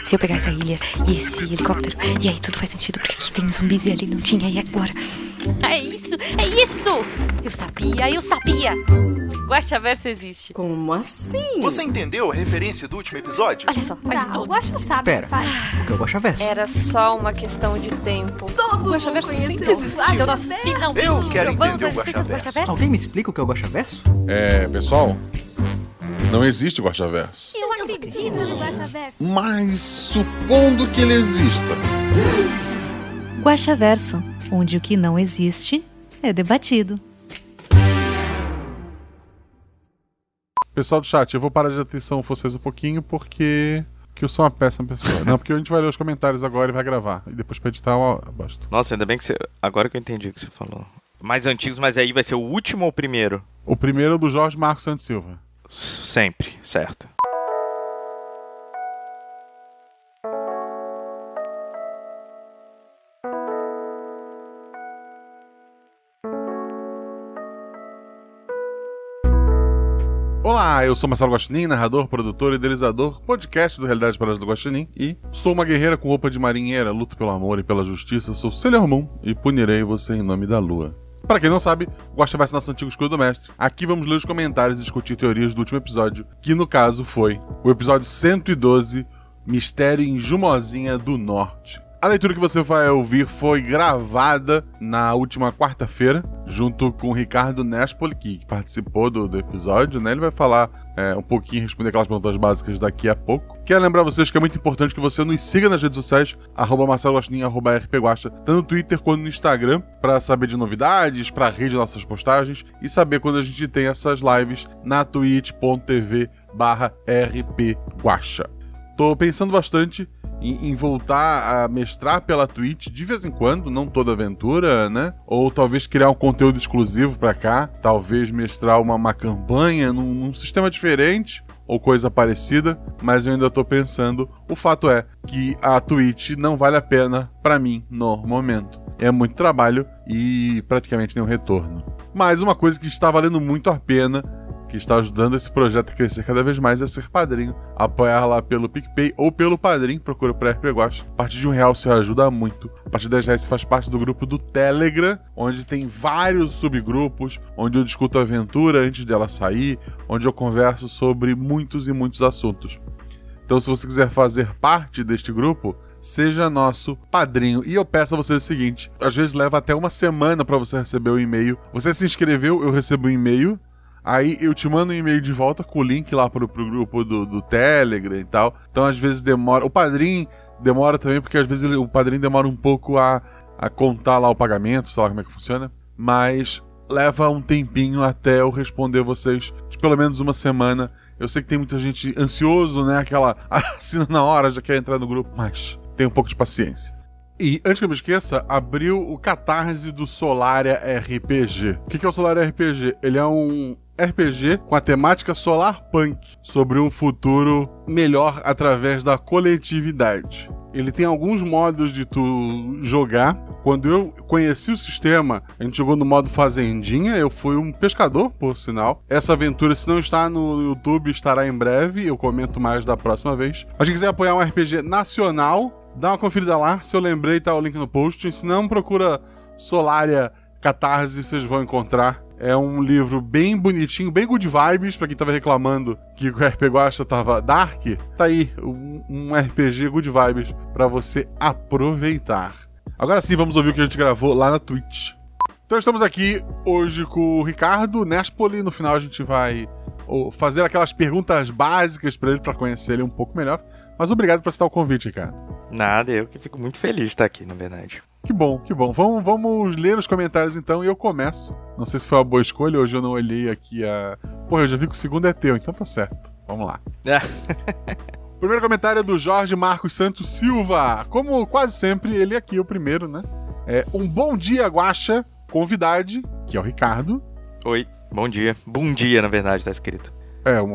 Se eu pegar essa ilha e esse helicóptero, e aí tudo faz sentido, porque aqui tem zumbis e ali não tinha, e agora? É isso! É isso! Eu sabia! Guaxaverso existe. Como assim? Você entendeu a referência do último episódio? Olha só, faz O tudo. Guaxa sabe o que faz. O que é o Guaxaverso? Era só uma questão de tempo. Todo Guaxaverso mundo sempre conheceu. existiu. Então nós finalmente Eu quero provamos entender o a existência do Guaxaverso. Alguém me explica o que é o Guaxaverso? Pessoal, não existe Guaxaverso. Eu acredito no Guaxaverso. Mas supondo que ele exista. Guaxaverso, onde o que não existe é debatido. Pessoal do chat, eu vou parar de atenção vocês um pouquinho porque eu sou uma péssima pessoa. Não, porque a gente vai ler os comentários agora e vai gravar. E depois pra editar eu basta. Nossa, ainda bem que você... Agora que eu entendi o que você falou. Mais antigos, mas aí vai ser o último ou o primeiro? O primeiro é do Jorge Marcos Santos Silva. Sempre, certo. Olá, eu sou Marcelo Guaxinim, narrador, produtor e idealizador, podcast do Realidade Paradas do Guaxinim, e sou uma guerreira com roupa de marinheira, luto pelo amor e pela justiça, sou Sailor Moon e punirei você em nome da lua. Para quem não sabe, o Guaxaverso é nosso antigo escudo do mestre. Aqui vamos ler os comentários e discutir teorias do último episódio, que no caso foi o episódio 112, Mistério em Jumozinha do Norte. A leitura que você vai ouvir foi gravada na última quarta-feira, junto com o Ricardo Nespoli, que participou do episódio, né? Ele vai falar um pouquinho, responder aquelas perguntas básicas daqui a pouco. Quero lembrar vocês que é muito importante que você nos siga nas redes sociais, @MarceloGuaxinim, @RPGuaxa, tanto no Twitter quanto no Instagram, para saber de novidades, para rede nossas postagens e saber quando a gente tem essas lives na twitch.tv/rpguaxa. Tô pensando bastante em voltar a mestrar pela Twitch de vez em quando, não toda aventura, né? Ou talvez criar um conteúdo exclusivo pra cá, talvez mestrar uma campanha num sistema diferente ou coisa parecida, mas eu ainda tô pensando. O fato é que a Twitch não vale a pena pra mim no momento. É muito trabalho e praticamente nenhum retorno. Mas uma coisa que está valendo muito a pena, que está ajudando esse projeto a crescer cada vez mais, é ser padrinho. Apoiar lá pelo PicPay ou pelo Padrim, procura por RP Guaxa. A partir de R$1 você ajuda muito. A partir de R$10 você faz parte do grupo do Telegram, onde tem vários subgrupos, onde eu discuto a aventura antes dela sair, onde eu converso sobre muitos e muitos assuntos. Então, se você quiser fazer parte deste grupo, seja nosso padrinho. E eu peço a você o seguinte, às vezes leva até uma semana para você receber o e-mail. Você se inscreveu, eu recebo o e-mail, aí eu te mando um e-mail de volta com o link lá pro grupo do Telegram e tal. Então às vezes demora. O Padrim demora também, porque às vezes o Padrim demora um pouco a contar lá o pagamento, sei lá como é que funciona. Mas leva um tempinho até eu responder vocês, de pelo menos uma semana. Eu sei que tem muita gente ansioso, né? Aquela assina na hora, já quer entrar no grupo, mas tem um pouco de paciência. E, antes que eu me esqueça, abriu o Catarse do Solaria RPG. O que é o Solaria RPG? Ele é um RPG com a temática solar punk, sobre um futuro melhor através da coletividade. Ele tem alguns modos de tu jogar. Quando eu conheci o sistema, a gente jogou no modo fazendinha, eu fui um pescador, por sinal. Essa aventura, se não está no YouTube, estará em breve, eu comento mais da próxima vez. Mas quem quiser apoiar um RPG nacional, dá uma conferida lá, se eu lembrei, tá o link no post. Se não, procura Solaria Catarse, vocês vão encontrar. É um livro bem bonitinho, bem good vibes, pra quem tava reclamando que o RP Guaxa tava dark. Tá aí, um RPG good vibes pra você aproveitar. Agora sim, vamos ouvir o que a gente gravou lá na Twitch. Então estamos aqui hoje com o Ricardo Nespoli. No final a gente vai fazer aquelas perguntas básicas pra ele, pra conhecer ele um pouco melhor. Mas obrigado por aceitar o convite, Ricardo. Nada, eu que fico muito feliz de estar aqui, na verdade. Que bom, que bom. Vamos ler os comentários então e eu começo. Não sei se foi uma boa escolha, hoje eu não olhei aqui a... Porra, eu já vi que o segundo é teu, então tá certo. Vamos lá. O primeiro comentário é do Jorge Marcos Santos Silva. Como quase sempre, ele aqui é o primeiro, né? Um bom dia, Guaxa, convidade, que é o Ricardo. Oi, bom dia. Bom dia, na verdade, tá escrito.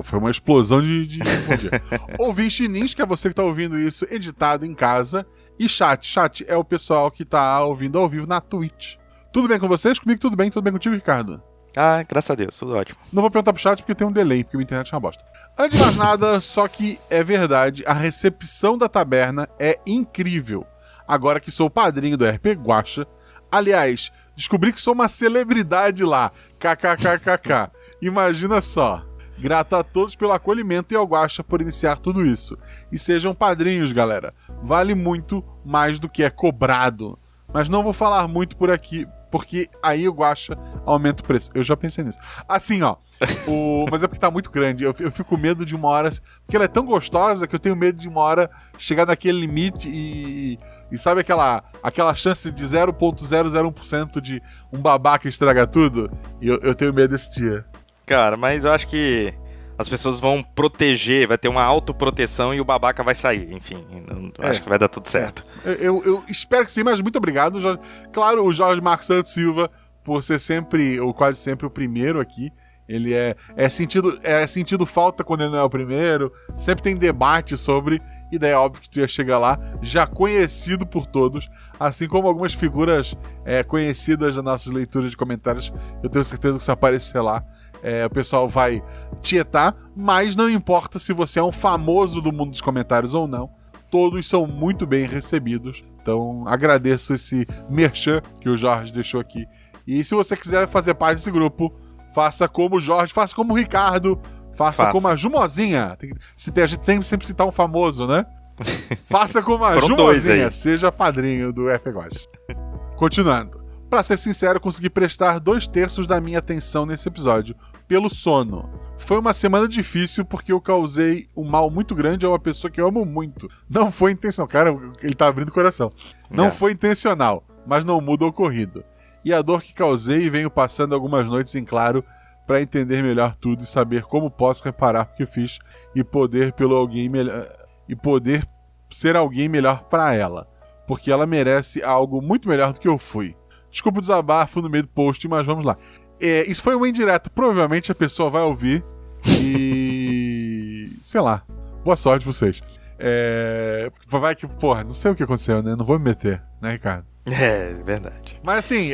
Foi uma explosão de bom dia. Ouvinte Nins, que é você que tá ouvindo isso editado em casa. E chat. Chat é o pessoal que tá ouvindo ao vivo na Twitch. Tudo bem com vocês? Comigo tudo bem? Tudo bem contigo, Ricardo? Ah, graças a Deus, tudo ótimo. Não vou perguntar pro chat porque tem um delay, porque a minha internet é uma bosta. Antes de mais nada, só que é verdade, a recepção da taberna é incrível. Agora que sou o padrinho do RP Guacha, aliás, descobri que sou uma celebridade lá, kkkk. Imagina só. Grato a todos pelo acolhimento e ao Guacha por iniciar tudo isso. E sejam padrinhos, galera. Vale muito mais do que é cobrado. Mas não vou falar muito por aqui, porque aí o Guacha aumenta o preço. Eu já pensei nisso. Assim, ó. Mas é porque tá muito grande. Eu fico com medo de uma hora... Porque ela é tão gostosa que eu tenho medo de uma hora chegar naquele limite e sabe aquela chance de 0,001% de um babaca estragar tudo? E eu tenho medo desse dia. Cara, mas eu acho que as pessoas vão proteger, vai ter uma autoproteção e o babaca vai sair. Enfim, acho que vai dar tudo certo. Eu espero que sim, mas muito obrigado. Claro, o Jorge Marcos Santos Silva, por ser sempre, ou quase sempre, o primeiro aqui. Ele é sentido falta quando ele não é o primeiro. Sempre tem debate sobre. E daí é óbvio que tu ia chegar lá, já conhecido por todos, assim como algumas figuras conhecidas das nossas leituras de comentários. Eu tenho certeza que se aparecer lá, o pessoal vai tietar, mas não importa se você é um famoso do mundo dos comentários ou não, todos são muito bem recebidos. Então agradeço esse merchan que o Jorge deixou aqui. E se você quiser fazer parte desse grupo, faça como o Jorge, faça como o Ricardo, faça como a Jumozinha. A gente tem que sempre citar um famoso, né? Faça como a Jumozinha, seja padrinho do RP Guacha. Continuando. Pra ser sincero, consegui prestar 2/3 da minha atenção nesse episódio, pelo sono. Foi uma semana difícil porque eu causei um mal muito grande a uma pessoa que eu amo muito. Não foi intencional. Cara, ele tá abrindo o coração. Não foi intencional, mas não muda o ocorrido. E a dor que causei venho passando algumas noites em claro para entender melhor tudo e saber como posso reparar o que fiz e poder ser alguém melhor para ela, porque ela merece algo muito melhor do que eu fui. Desculpa o desabafo no meio do post, mas vamos lá. Isso foi uma indireta. Provavelmente a pessoa vai ouvir e... sei lá. Boa sorte pra vocês. Vai que, porra, não sei o que aconteceu, né? Não vou me meter, né, Ricardo? É, verdade. Mas assim,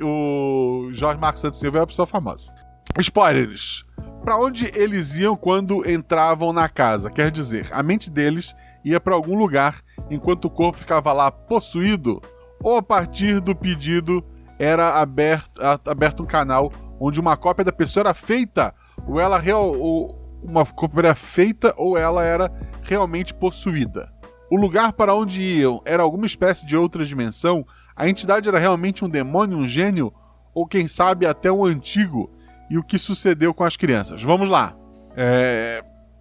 o Jorge Marcos Santos Silva é uma pessoa famosa. Spoilers. Pra onde eles iam quando entravam na casa? Quer dizer, a mente deles ia pra algum lugar enquanto o corpo ficava lá possuído, ou a partir do pedido era aberto um canal onde uma cópia da pessoa era feita, uma cópia era feita ou ela era realmente possuída. O lugar para onde iam era alguma espécie de outra dimensão? A entidade era realmente um demônio, um gênio? Ou quem sabe até um antigo? E o que sucedeu com as crianças? Vamos lá.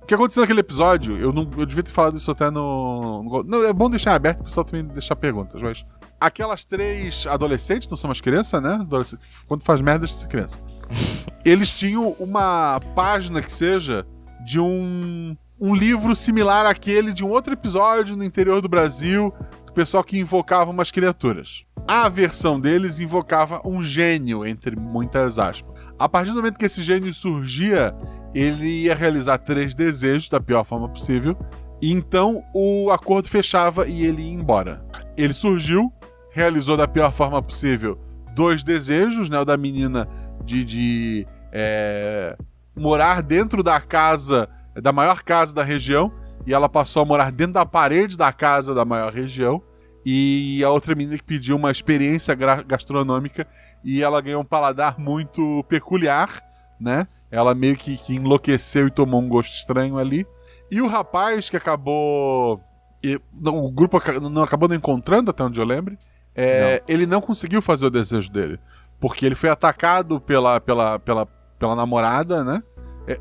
O que aconteceu naquele episódio, eu devia ter falado isso até no... Não, é bom deixar aberto, o pessoal também deixar perguntas, mas... Aquelas 3 adolescentes, não são mais crianças, né? Quando faz merda, deixa de ser criança. Eles tinham uma página que seja de um livro similar àquele de um outro episódio no interior do Brasil, do pessoal que invocava umas criaturas. A versão deles invocava um gênio, entre muitas aspas. A partir do momento que esse gênio surgia, ele ia realizar 3 desejos da pior forma possível, e então o acordo fechava e ele ia embora. Ele surgiu, realizou da pior forma possível 2 desejos, né? O da menina de morar dentro da casa, da maior casa da região, e ela passou a morar dentro da parede da casa da maior região. E a outra menina que pediu uma experiência gastronômica e ela ganhou um paladar muito peculiar, né? Ela meio que enlouqueceu e tomou um gosto estranho ali. E o rapaz que acabou... O grupo não acabou não encontrando, até onde eu lembro. Ele não conseguiu fazer o desejo dele. Porque ele foi atacado pela namorada, né?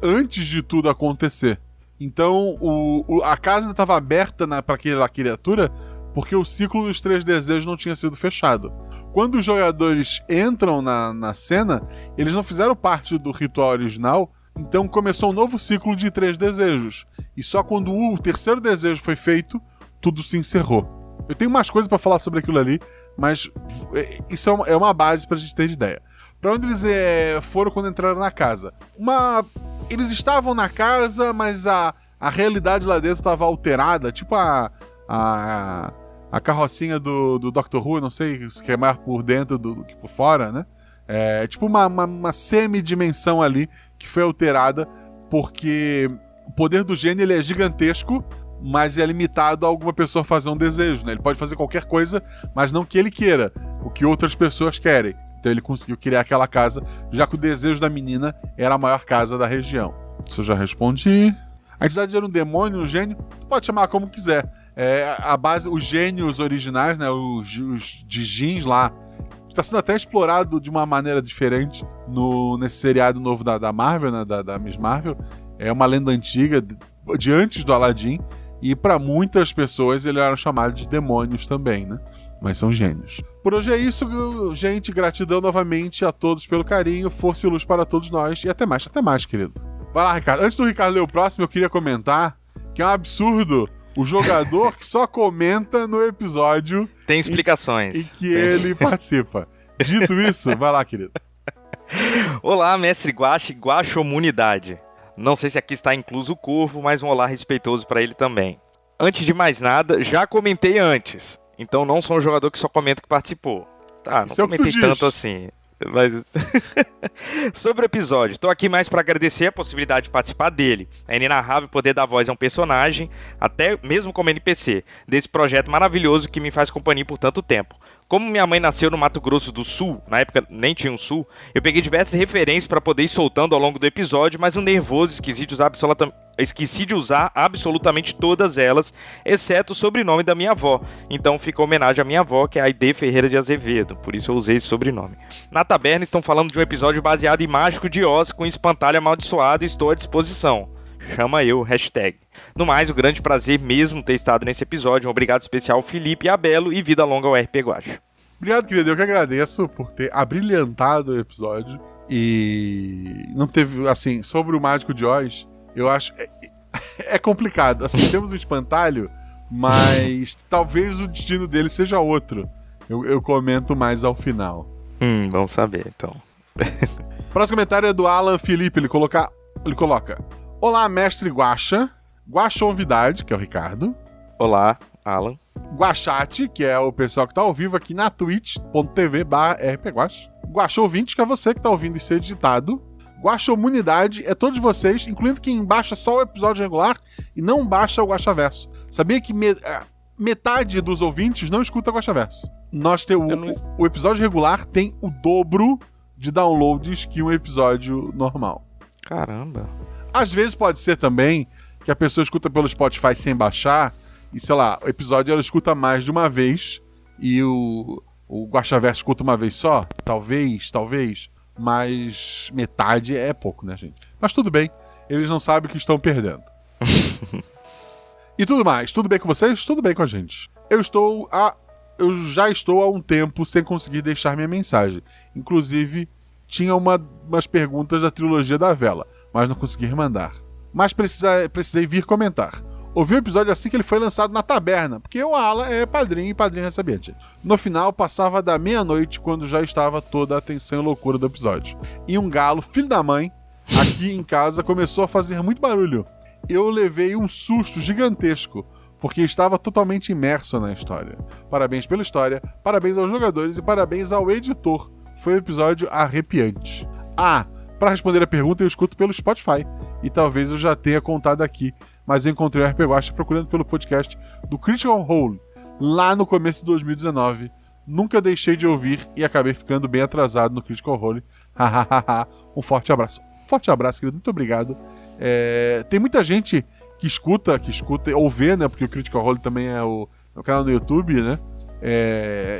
Antes de tudo acontecer. Então, a casa ainda estava aberta para aquela criatura porque o ciclo dos 3 desejos não tinha sido fechado. Quando os jogadores entram na cena, eles não fizeram parte do ritual original, então começou um novo ciclo de 3 desejos. E só quando o 3º desejo foi feito, tudo se encerrou. Eu tenho mais coisas para falar sobre aquilo ali, mas isso é uma base pra gente ter ideia. Pra onde eles foram quando entraram na casa? Eles estavam na casa, mas a realidade lá dentro estava alterada, tipo a carrocinha do Doctor Who, não sei, se é mais por dentro do que por fora, né? É tipo uma semidimensão ali que foi alterada porque o poder do gênio ele é gigantesco, mas é limitado a alguma pessoa fazer um desejo, né? Ele pode fazer qualquer coisa, mas não que ele queira, o que outras pessoas querem. Então ele conseguiu criar aquela casa, já que o desejo da menina era a maior casa da região. Isso eu já respondi. A entidade era um demônio, um gênio, tu pode chamar como quiser. A base, os gênios originais, né? Os Djinns lá, está sendo até explorado de uma maneira diferente nesse seriado novo da Marvel, né? Da Miss Marvel. É uma lenda antiga de antes do Aladdin. E para muitas pessoas eles eram chamados de demônios também, né? Mas são gênios. Por hoje é isso, gente. Gratidão novamente a todos pelo carinho. Força e luz para todos nós. E até mais, querido. Vai lá, Ricardo. Antes do Ricardo ler o próximo, eu queria comentar que é um absurdo o jogador que só comenta no episódio Tem explicações. em que ele participa. Dito isso, vai lá, querido. Olá, mestre Guache, Guaxomunidade. Não sei se aqui está incluso o Corvo, mas um olá respeitoso para ele também. Antes de mais nada, já comentei antes. Então não sou um jogador que só comenta que participou. Tá, não Isso é o que tu comentei diz. tanto assim. Mas sobre o episódio, estou aqui mais para agradecer a possibilidade de participar dele. É inenarrável poder dar voz a um personagem, até mesmo como NPC, desse projeto maravilhoso que me faz companhia por tanto tempo. Como minha mãe nasceu no Mato Grosso do Sul, na época nem tinha um Sul, eu peguei diversas referências para poder ir soltando ao longo do episódio, mas um nervoso esqueci de usar absolutamente todas elas, exceto o sobrenome da minha avó. Então fica homenagem à minha avó, que é a Aide Ferreira de Azevedo, por isso eu usei esse sobrenome. Na taberna estão falando de um episódio baseado em Mágico de Oz com espantalho amaldiçoado e estou à disposição. Chama eu, hashtag. No mais, um grande prazer mesmo ter estado nesse episódio. Um obrigado especial ao Felipe e a Belo e vida longa ao RP Guacha. Obrigado, querido. Eu que agradeço por ter abrilhantado o episódio. E não teve, assim, sobre o Mágico de Oz, eu acho... É complicado. Assim, temos o espantalho, mas talvez o destino dele seja outro. Eu comento mais ao final. Vamos saber, então. Próximo comentário é do Alan Felipe. Ele coloca... Olá, mestre Guaxa. Guaxonvidade, que é o Ricardo. Olá, Alan. Guachate, que é o pessoal que tá ao vivo aqui na twitch.tv/rpguacha. Guaxouvinte, que é você que tá ouvindo isso ser digitado. Guaxomunidade é todos vocês, incluindo quem baixa só o episódio regular e não baixa o Guaxaverso. Sabia que metade dos ouvintes não escuta o Guaxaverso? O episódio regular tem o dobro de downloads que um episódio normal. Caramba. Às vezes pode ser também que a pessoa escuta pelo Spotify sem baixar e, sei lá, o episódio ela escuta mais de uma vez e o Guaxaverso escuta uma vez só. Talvez, mas metade é pouco, né, gente? Mas tudo bem, eles não sabem o que estão perdendo. E tudo mais, tudo bem com vocês? Tudo bem com a gente. Eu já estou há um tempo sem conseguir deixar minha mensagem. Inclusive, tinha umas perguntas da trilogia da Vela, mas não consegui mandar. Mas precisei vir comentar. Ouvi o episódio assim que ele foi lançado na taberna, porque o Alan é padrinho e padrinho recebente. No final, passava da meia-noite, quando já estava toda a atenção e loucura do episódio. E um galo, filho da mãe, aqui em casa começou a fazer muito barulho. Eu levei um susto gigantesco, porque estava totalmente imerso na história. Parabéns pela história, parabéns aos jogadores e parabéns ao editor. Foi um episódio arrepiante. Para responder a pergunta, eu escuto pelo Spotify. E talvez eu já tenha contado aqui, mas eu encontrei o RP Guacha procurando pelo podcast do Critical Role, lá no começo de 2019. Nunca deixei de ouvir e acabei ficando bem atrasado no Critical Role. Um forte abraço. Forte abraço, querido. Muito obrigado. Tem muita gente que escuta ou vê, né? Porque o Critical Role também é o canal no YouTube, né?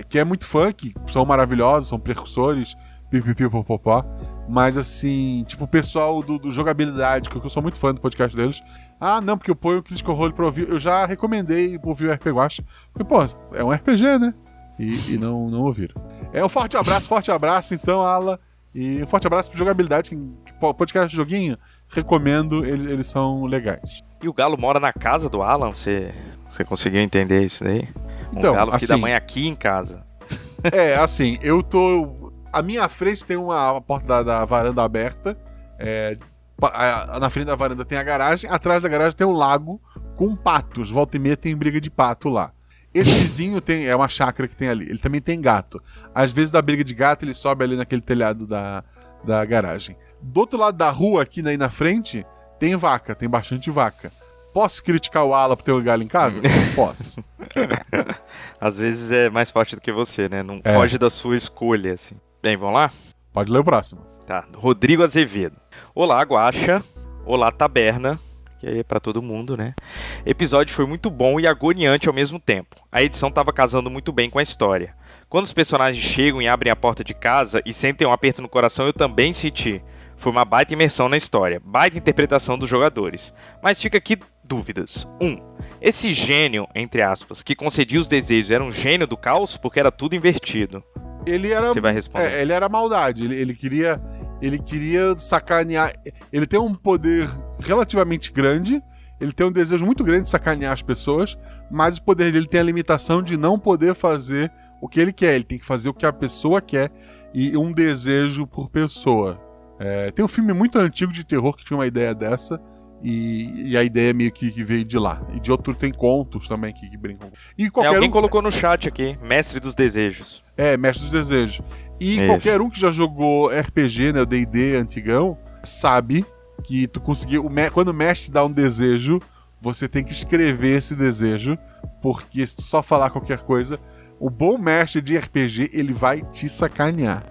Que é muito fã, que são maravilhosos, são precursores, pipipipopopó. Mas assim, tipo, o pessoal do jogabilidade, que eu sou muito fã do podcast deles. Não, porque eu ponho o Critical Role pra ouvir. Eu já recomendei ouvir o RP Guacha. Porque, pô, é um RPG, né? E não ouviram. Um forte abraço então, Ala. E um forte abraço pro jogabilidade, que podcast de joguinho, recomendo, eles são legais. E o Galo mora na casa do Alan? Você conseguiu entender isso daí? Então, Galo filho assim, da mãe aqui em casa. Assim, eu tô... À minha frente tem a porta da varanda aberta. Na frente da varanda tem a garagem. Atrás da garagem tem um lago com patos. Volta e meia tem briga de pato lá. Esse vizinho é uma chácara que tem ali. Ele também tem gato. Às vezes, da briga de gato, ele sobe ali naquele telhado da garagem. Do outro lado da rua, aqui aí na frente, tem vaca. Tem bastante vaca. Posso criticar o Ala por ter um galo em casa? Posso. Às vezes é mais forte do que você, né? Não foge da sua escolha, assim. Bem, vamos lá? Pode ler o próximo. Tá. Rodrigo Azevedo. Olá, Guaxa. Olá, Taberna. Que aí é pra todo mundo, né? Episódio foi muito bom e agoniante ao mesmo tempo. A edição tava casando muito bem com a história. Quando os personagens chegam e abrem a porta de casa e sentem um aperto no coração, eu também senti. Foi uma baita imersão na história, baita interpretação dos jogadores. Mas fica aqui dúvidas. 1. Esse gênio, entre aspas, que concedia os desejos era um gênio do caos porque era tudo invertido? Ele era... Você vai responder. Ele era maldade. Ele queria sacanear. Ele tem um poder relativamente grande. Ele tem um desejo muito grande de sacanear as pessoas. Mas o poder dele tem a limitação de não poder fazer o que ele quer. Ele tem que fazer o que a pessoa quer. E um desejo por pessoa. Tem um filme muito antigo de terror que tinha uma ideia dessa. E a ideia meio que veio de lá. E de outro tem contos também que brincam. E alguém colocou no chat aqui, Mestre dos Desejos. Mestre dos Desejos. E qualquer um que já jogou RPG, né, o D&D antigão, sabe que tu conseguiu... Quando o mestre dá um desejo, você tem que escrever esse desejo, porque se tu só falar qualquer coisa, o bom mestre de RPG, ele vai te sacanear.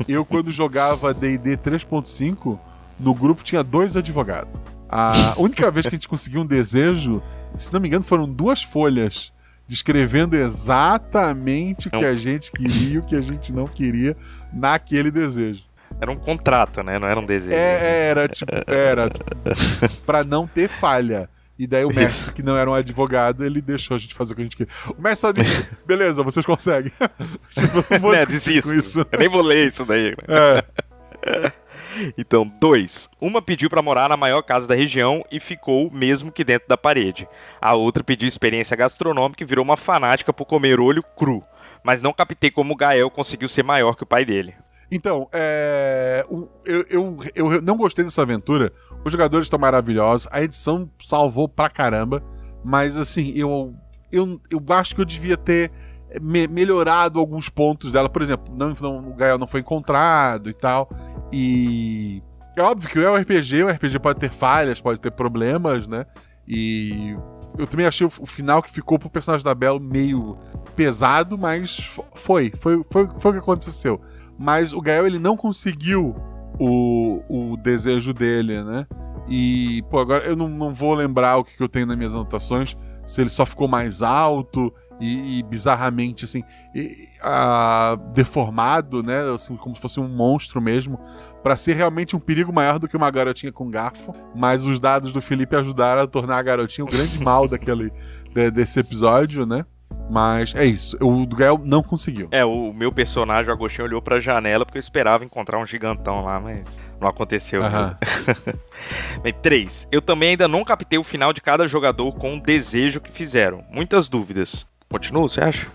Eu, quando jogava D&D 3.5, no grupo tinha 2 advogados. A única vez que a gente conseguiu um desejo, se não me engano, foram 2 folhas descrevendo exatamente o que a gente queria e o que a gente não queria naquele desejo. Era um contrato, né? Não era um desejo. Era pra não ter falha. E daí o mestre, que não era um advogado, ele deixou a gente fazer o que a gente queria. O mestre só disse, beleza, vocês conseguem. Tipo, não vou discutir com isso. Eu nem vou ler isso daí. Então, 2. Uma pediu pra morar na maior casa da região e ficou mesmo que dentro da parede. A outra pediu experiência gastronômica e virou uma fanática por comer olho cru. Mas não captei como o Gael conseguiu ser maior que o pai dele. Então, eu não gostei dessa aventura. Os jogadores estão maravilhosos. A edição salvou pra caramba. Mas, assim, eu acho que eu devia ter melhorado alguns pontos dela. Por exemplo, o Gael não foi encontrado e tal. E é óbvio que o RPG pode ter falhas, pode ter problemas, né? E eu também achei o final que ficou pro personagem da Belle meio pesado, mas foi o que aconteceu. Mas o Gael, ele não conseguiu o desejo dele, né? E, agora eu não vou lembrar o que eu tenho nas minhas anotações, se ele só ficou mais alto e bizarramente, assim, deformado, né? Assim, como se fosse um monstro mesmo, pra ser realmente um perigo maior do que uma garotinha com garfo. Mas os dados do Felipe ajudaram a tornar a garotinha o grande mal desse episódio, né? Mas é isso, o Gael não conseguiu. O meu personagem, o Agostinho, olhou pra janela porque eu esperava encontrar um gigantão lá, mas não aconteceu. Bem, 3. Eu também ainda não captei o final de cada jogador com o desejo que fizeram. Muitas dúvidas. Continua, você acha?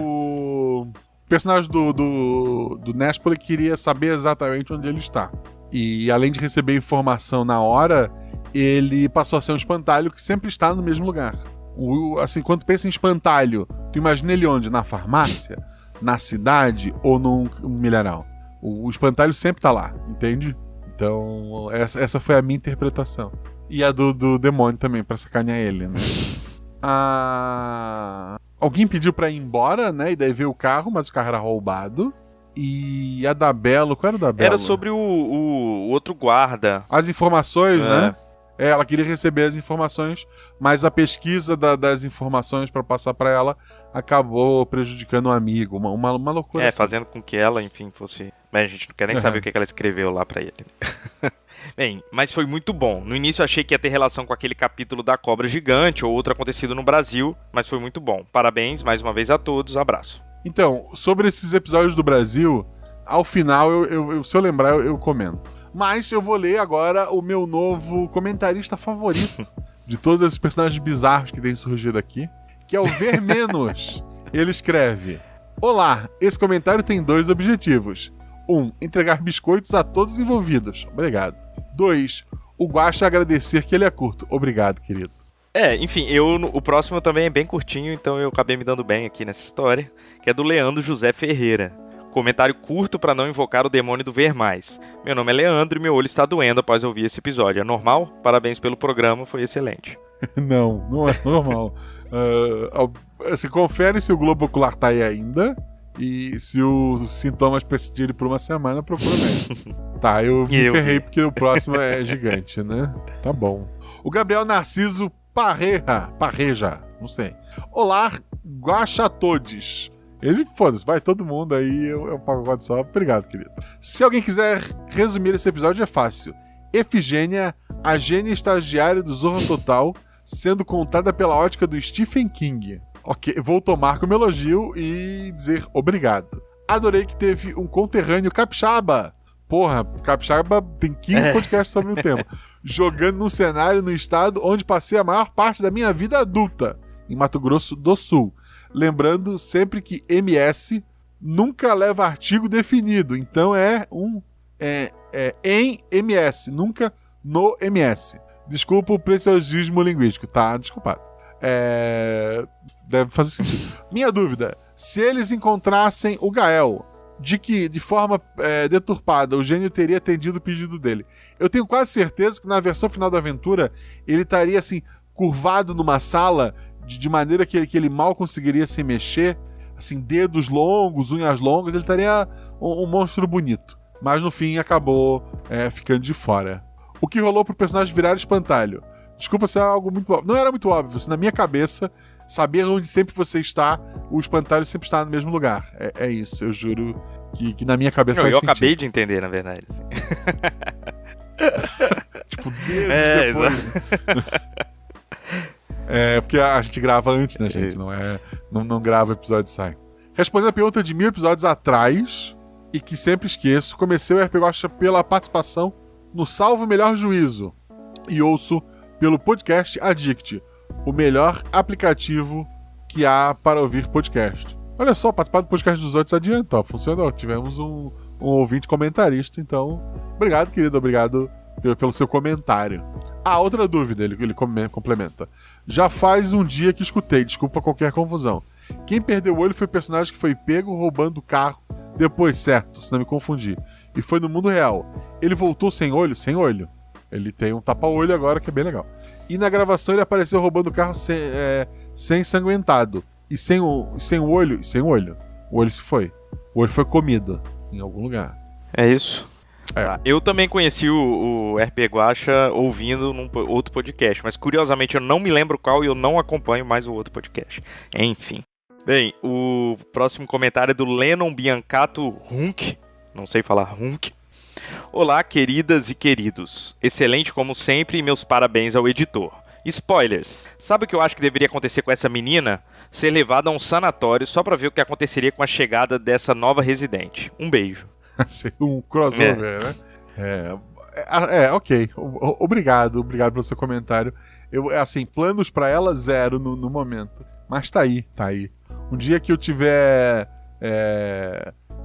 O personagem do Nespoli queria saber exatamente onde ele está. E além de receber informação na hora, ele passou a ser um espantalho que sempre está no mesmo lugar. Assim, quando tu pensa em espantalho, tu imagina ele onde? Na farmácia? Na cidade? Ou num milharal? O espantalho sempre tá lá, entende? Então, essa foi a minha interpretação. E a do demônio também, pra sacanear ele, né? Alguém pediu pra ir embora, né? E daí veio o carro, mas o carro era roubado. E a da Belo, qual era o da Belo? Era sobre o outro guarda. As informações, né? Ela queria receber as informações, mas a pesquisa das informações pra passar pra ela acabou prejudicando um amigo. Uma loucura. Assim. Fazendo com que ela, enfim, fosse... Bem, a gente não quer nem saber o que ela escreveu lá pra ele. Bem, mas foi muito bom. No início eu achei que ia ter relação com aquele capítulo da cobra gigante ou outro acontecido no Brasil, mas foi muito bom. Parabéns mais uma vez a todos, abraço. Então, sobre esses episódios do Brasil, ao final, se eu lembrar, eu comento. Mas eu vou ler agora o meu novo comentarista favorito de todos esses personagens bizarros que têm surgido aqui, que é o Ver Menos. Ele escreve: Olá, esse comentário tem 2 objetivos. 1. Entregar biscoitos a todos os envolvidos. Obrigado. 2. O Guaxa agradecer que ele é curto. Obrigado, querido. Enfim, o próximo também é bem curtinho, então eu acabei me dando bem aqui nessa história, que é do Leandro José Ferreira. Comentário curto pra não invocar o demônio do ver mais. Meu nome é Leandro e meu olho está doendo após ouvir esse episódio. É normal? Parabéns pelo programa, foi excelente. Não é normal. Você confere se o globo ocular tá aí ainda e se os sintomas persistirem por uma semana, procura médico. Tá, eu me ferrei porque o próximo é gigante, né? Tá bom. O Gabriel Narciso Parreja, não sei. Olá, guaxa todes. Ele, foda-se, vai todo mundo aí, é um pagode só. Obrigado, querido. Se alguém quiser resumir esse episódio, é fácil. Efigênia, a gênia estagiária do Zorra Total, sendo contada pela ótica do Stephen King. Ok, vou tomar como elogio e dizer obrigado. Adorei que teve um conterrâneo capixaba. Porra, capixaba tem 15 podcasts sobre o tema. Jogando num cenário no estado onde passei a maior parte da minha vida adulta, em Mato Grosso do Sul. Lembrando sempre que MS nunca leva artigo definido, então em MS, nunca no MS. Desculpa o preciosismo linguístico, tá? Desculpado. Deve fazer sentido. Minha dúvida, se eles encontrassem o Gael, de que, de forma deturpada, o gênio teria atendido o pedido dele. Eu tenho quase certeza que na versão final da aventura, ele estaria assim, curvado numa sala, de maneira que ele mal conseguiria se mexer, assim, dedos longos, unhas longas, ele estaria um monstro bonito. Mas no fim acabou ficando de fora. O que rolou pro personagem virar espantalho? Desculpa se é algo muito óbvio. Não era muito óbvio. Na minha cabeça, saber onde sempre você está, o espantalho sempre está no mesmo lugar. É isso, eu juro que na minha cabeça faz sentido. Eu acabei de entender, na verdade. Assim. Tipo, meses depois. Porque a gente grava antes, né, gente? Não grava o episódio e sai. Respondendo a pergunta de 1000 episódios atrás, e que sempre esqueço, comecei o RP Guaxa pela participação no Salvo Melhor Juízo. E ouço pelo podcast Addict, o melhor aplicativo que há para ouvir podcast. Olha só, participar do podcast dos outros adianta, ó, funcionou. Tivemos um ouvinte comentarista, então, obrigado, querido, obrigado pelo seu comentário. Outra dúvida, ele complementa. Já faz um dia que escutei, desculpa qualquer confusão. Quem perdeu o olho foi o personagem que foi pego roubando o carro depois, certo, se não me confundi. E foi no mundo real. Ele voltou sem olho? Sem olho. Ele tem um tapa-olho agora, que é bem legal. E na gravação ele apareceu roubando o carro sem ensanguentado. E sem o olho? Sem o olho. O olho se foi. O olho foi comido em algum lugar. É isso. Tá. Eu também conheci o RP Guaxa ouvindo num outro podcast, mas curiosamente eu não me lembro qual e eu não acompanho mais o outro podcast. Enfim. Bem, o próximo comentário é do Lennon Biancato Hunk. Não sei falar Hunk. Olá, queridas e queridos. Excelente como sempre e meus parabéns ao editor. Spoilers. Sabe o que eu acho que deveria acontecer com essa menina? Ser levada a um sanatório só pra ver o que aconteceria com a chegada dessa nova residente. Um beijo. Um crossover, né? Ok. Obrigado pelo seu comentário. Assim, planos pra ela, zero no momento. Mas tá aí. Um dia que eu tiver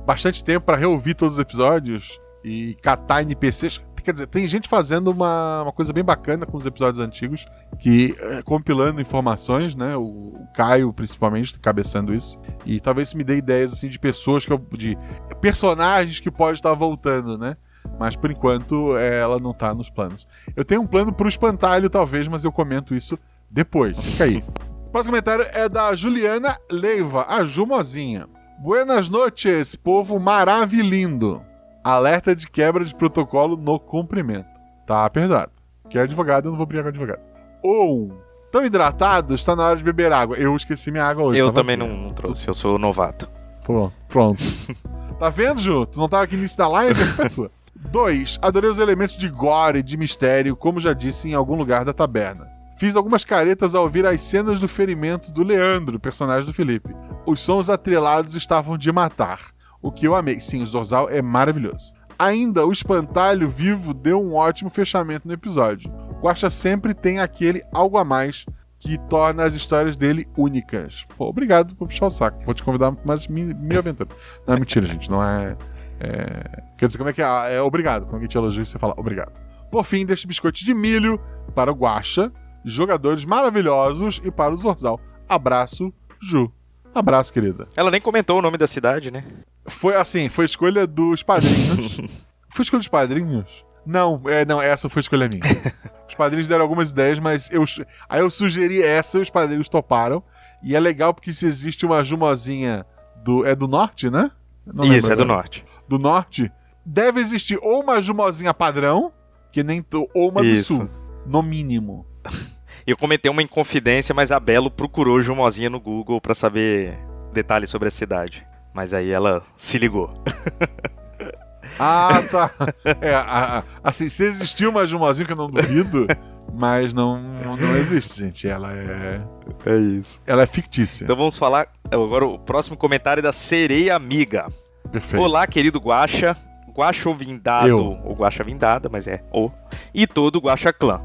bastante tempo pra reouvir todos os episódios e catar NPCs. Quer dizer, tem gente fazendo uma coisa bem bacana com os episódios antigos, que compilando informações, né? O Caio, principalmente, cabeçando isso. E talvez isso me dê ideias assim, de pessoas, de personagens que podem estar voltando, né? Mas por enquanto ela não tá nos planos. Eu tenho um plano pro espantalho, talvez, mas eu comento isso depois. Fica aí. O próximo comentário é da Juliana Leiva, a Jumozinha. Buenas noches, povo maravilhindo. Alerta de quebra de protocolo no cumprimento. Tá perdoado. Que é advogado, eu não vou brigar com advogado. Tão hidratado, está na hora de beber água. Eu esqueci minha água hoje. Eu também não trouxe, eu sou novato. Pronto. Tá vendo, Ju? Tu não tava aqui no início da live? 2. Adorei os elementos de gore e de mistério, como já disse em algum lugar da taberna. Fiz algumas caretas ao ouvir as cenas do ferimento do Leandro, personagem do Felipe. Os sons atrelados estavam de matar. O que eu amei. Sim, o Zorzal é maravilhoso. Ainda, o espantalho vivo deu um ótimo fechamento no episódio. O Guaxa sempre tem aquele algo a mais que torna as histórias dele únicas. Pô, obrigado por puxar o saco. Vou te convidar para mais minha aventura. Não é mentira, gente. Não é... Quer dizer, como é que é? É obrigado. Quando alguém te elogia, você fala obrigado. Por fim, deste biscoito de milho para o Guaxa, jogadores maravilhosos e para o Zorzal. Abraço, Ju. Abraço, querida. Ela nem comentou o nome da cidade, né? Foi assim, foi escolha dos padrinhos. Foi escolha dos padrinhos? Não, essa foi escolha minha. Os padrinhos deram algumas ideias, mas aí eu sugeri essa e os padrinhos toparam. E é legal porque se existe uma Jumozinha do norte, né? Não Isso, lembro é do agora. norte. Do norte, deve existir ou uma Jumozinha padrão, que nem ou uma Isso. do sul, no mínimo. E eu comentei uma inconfidência, mas a Belo procurou Jumozinha no Google pra saber detalhes sobre a cidade. Mas aí ela se ligou. Ah, tá. Assim, se existir uma Jumozinha, que eu não duvido, mas não existe, gente. Ela é isso. Ela é fictícia. Então vamos falar agora o próximo comentário da Sereia Amiga. Perfeito. Olá, querido Guaxa. Guaxovindado, Eu. ou Guaxavindada, mas é o. E todo Guaxa Clã.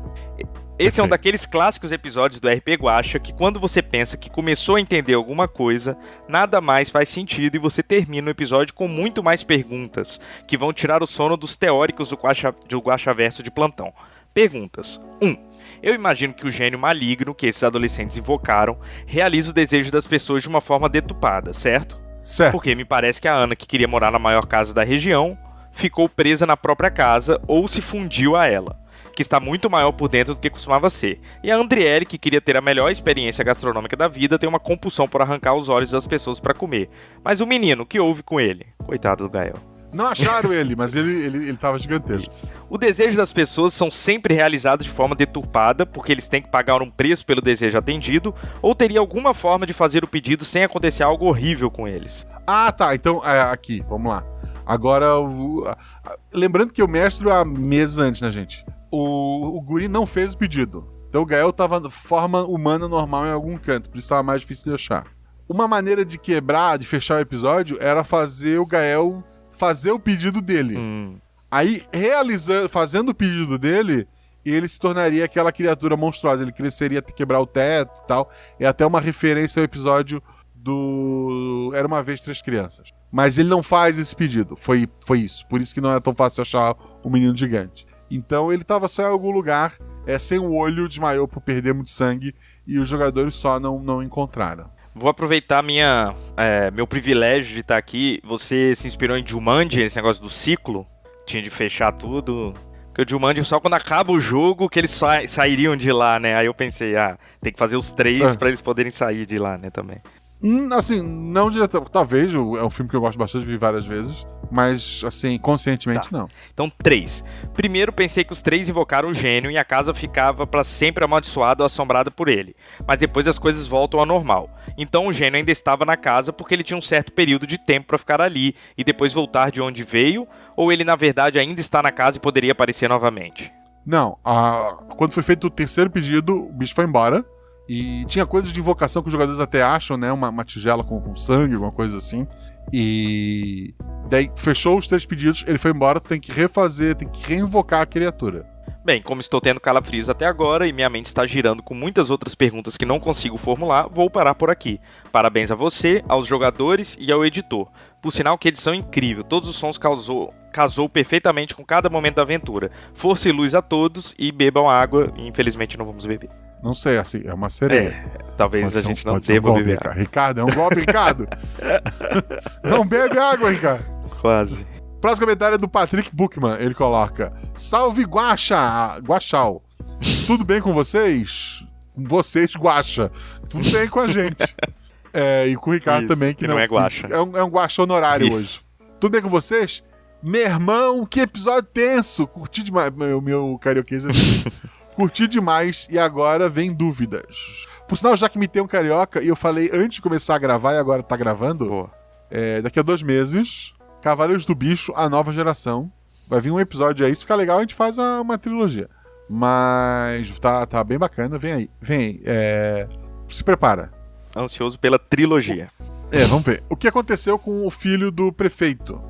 Esse é um Perfeito. daqueles clássicos episódios do RP Guaxa que quando você pensa que começou a entender alguma coisa, nada mais faz sentido e você termina o episódio com muito mais perguntas, que vão tirar o sono dos teóricos do Guaxaverso de plantão. Perguntas. 1. Eu imagino que o gênio maligno que esses adolescentes invocaram realiza o desejo das pessoas de uma forma deturpada, certo? Certo. Porque me parece que a Ana, que queria morar na maior casa da região, ficou presa na própria casa ou se fundiu a ela, que está muito maior por dentro do que costumava ser. E a Andriele, que queria ter a melhor experiência gastronômica da vida, tem uma compulsão por arrancar os olhos das pessoas para comer. Mas o menino, o que houve com ele? Coitado do Gael. Não acharam ele, mas ele tava gigantesco. O desejo das pessoas são sempre realizados de forma deturpada, porque eles têm que pagar um preço pelo desejo atendido, ou teria alguma forma de fazer o pedido sem acontecer algo horrível com eles. Ah, tá. Então, aqui, vamos lá. Agora, lembrando que eu mestro há meses antes, né, gente? O guri não fez o pedido. Então o Gael tava forma humana normal em algum canto, por isso tava mais difícil de achar. Uma maneira de quebrar, de fechar o episódio, era fazer o Gael fazer o pedido dele. Aí, fazendo o pedido dele, ele se tornaria aquela criatura monstruosa. Ele cresceria até quebrar o teto e tal. É até uma referência ao episódio do Era Uma Vez 3 Crianças. Mas ele não faz esse pedido. Foi isso. Por isso que não é tão fácil achar o menino gigante. Então ele tava só em algum lugar, sem o olho, desmaiou por perder muito sangue, e os jogadores só não encontraram. Vou aproveitar meu privilégio de estar aqui. Você se inspirou em Jumanji, esse negócio do ciclo? Tinha de fechar tudo. Porque o Jumanji, só quando acaba o jogo que eles sairiam de lá, né? Aí eu pensei, tem que fazer os 3 pra eles poderem sair de lá, né, também. Assim, não diretamente. Talvez, é um filme que eu gosto bastante, vi várias vezes. Mas, assim, conscientemente, não. Então, 3. Primeiro, pensei que os 3 invocaram o gênio e a casa ficava pra sempre amaldiçoada ou assombrada por ele. Mas depois as coisas voltam ao normal. Então, o gênio ainda estava na casa porque ele tinha um certo período de tempo pra ficar ali e depois voltar de onde veio, ou ele, na verdade, ainda está na casa e poderia aparecer novamente? Não. Quando foi feito o terceiro pedido, o bicho foi embora. E tinha coisas de invocação que os jogadores até acham, né? Uma tigela com sangue, alguma coisa assim. E daí fechou os 3 pedidos, ele foi embora, tem que refazer, tem que reinvocar a criatura. Bem, como estou tendo calafrios até agora e minha mente está girando com muitas outras perguntas que não consigo formular, vou parar por aqui. Parabéns a você, aos jogadores e ao editor. Por sinal, que edição incrível, todos os sons casou perfeitamente com cada momento da aventura. Força e luz a todos e bebam água, e infelizmente não vamos beber. Não sei, assim, é uma sereia. Talvez Pode a ser gente um não deva beber. Ricardo. Ricardo, é um golpe, Ricardo. Não bebe água, Ricardo. Quase. Próximo comentário é do Patrick Buchmann. Ele coloca: Salve Guaxal. Tudo bem com vocês? Com vocês, Guaxa. Tudo bem com a gente. E com o Ricardo Isso, também, que não é Guaxa. É um Guaxa honorário Isso. hoje. Tudo bem com vocês? Meu irmão, que episódio tenso. Curti demais. Meu carioquês é curti demais e agora vem dúvidas. Por sinal, já que me tem um carioca, e eu falei antes de começar a gravar e agora tá gravando, Boa. daqui a 2 meses, Cavaleiros do Bicho, a nova geração. Vai vir um episódio aí, se ficar legal a gente faz uma trilogia. Mas tá bem bacana, vem aí. Se prepara. Ansioso pela trilogia. Vamos ver. O que aconteceu com o filho do prefeito?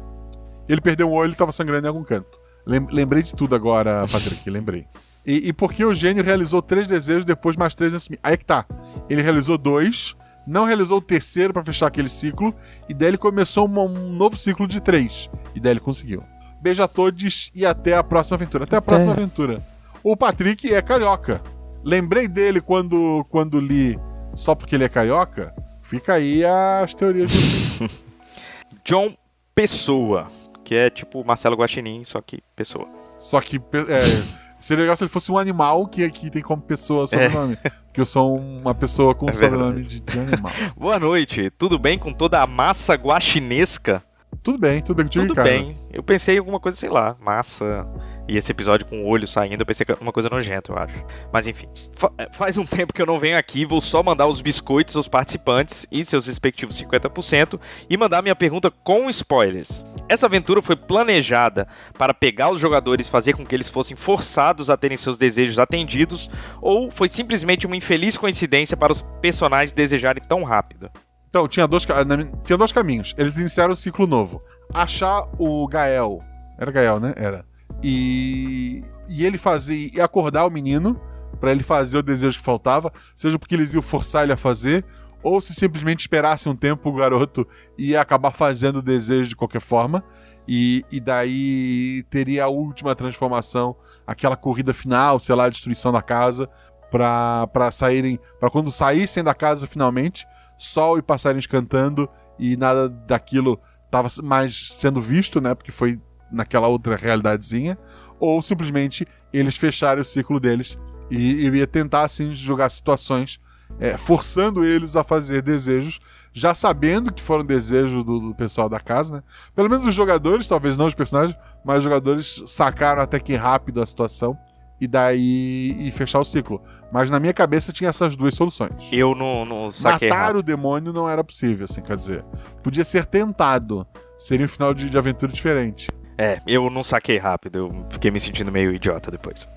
Ele perdeu um olho e tava sangrando em algum canto. Lembrei de tudo agora, Patrick, lembrei. E porque o gênio realizou 3 desejos, depois mais 3 nesse... Aí que tá. Ele realizou 2, não realizou o terceiro pra fechar aquele ciclo, e daí ele começou um novo ciclo de 3. E daí ele conseguiu. Beijo a todos e até a próxima aventura. Até a próxima aventura. O Patrick é carioca. Lembrei dele quando li só porque ele é carioca? Fica aí as teorias do John Pessoa, que é tipo Marcelo Guaxinim, só que pessoa. Só que seria legal se ele fosse um animal que aqui tem como pessoa sobrenome. Porque eu sou uma pessoa com sobrenome de animal. Boa noite, tudo bem com toda a massa guaxinesca? Tudo bem contigo, Tudo cara. bem. Eu pensei em alguma coisa, sei lá, massa. E esse episódio com o olho saindo, eu pensei que era uma coisa nojenta, eu acho. Mas enfim, faz um tempo que eu não venho aqui, vou só mandar os biscoitos aos participantes e seus respectivos 50% e mandar minha pergunta com spoilers. Essa aventura foi planejada para pegar os jogadores e fazer com que eles fossem forçados a terem seus desejos atendidos, ou foi simplesmente uma infeliz coincidência para os personagens desejarem tão rápido? Então, tinha dois caminhos. Eles iniciaram um ciclo novo. Achar o Gael. Era Gael, né? Era. E ele fazia. E acordar o menino pra ele fazer o desejo que faltava. Seja porque eles iam forçar ele a fazer, ou se simplesmente esperasse um tempo o garoto ia acabar fazendo o desejo de qualquer forma. E daí teria a última transformação, aquela corrida final, sei lá, a destruição da casa, pra saírem. Pra quando saíssem da casa finalmente, sol e passarinhos cantando, e nada daquilo estava mais sendo visto, né? Porque foi naquela outra realidadezinha. Ou simplesmente eles fecharem o ciclo deles e ia tentar, assim, jogar situações, forçando eles a fazer desejos, já sabendo que foram desejos do pessoal da casa, né? Pelo menos os jogadores, talvez não os personagens, mas os jogadores sacaram até que rápido a situação. E daí fechar o ciclo. Mas na minha cabeça tinha essas duas soluções. Eu não saquei Matar rápido. o demônio não era possível, assim, quer dizer. Podia ser tentado. Seria um final de aventura diferente. Eu não saquei rápido, eu fiquei me sentindo meio idiota depois.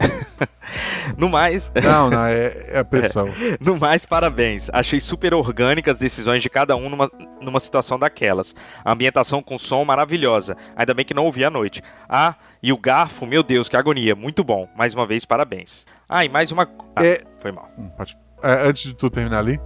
No mais... Não, é a pressão. No mais, parabéns. Achei super orgânicas as decisões de cada um numa situação daquelas. A ambientação com som maravilhosa. Ainda bem que não ouvi à noite. Ah, e o garfo, meu Deus, que agonia. Muito bom. Mais uma vez, parabéns. Ah, e mais uma... foi mal. Antes de tu terminar ali,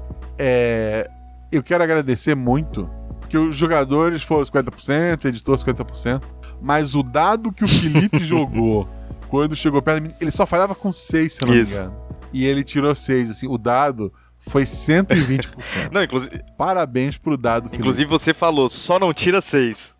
eu quero agradecer muito que os jogadores foram 50%, o editor 50%, mas o dado que o Felipe jogou quando chegou perto de mim, ele só falhava com 6, se eu não me engano. E ele tirou 6, assim, o dado foi 120%. Não, inclusive... Parabéns pro dado, Felipe. Inclusive você falou, só não tira 6.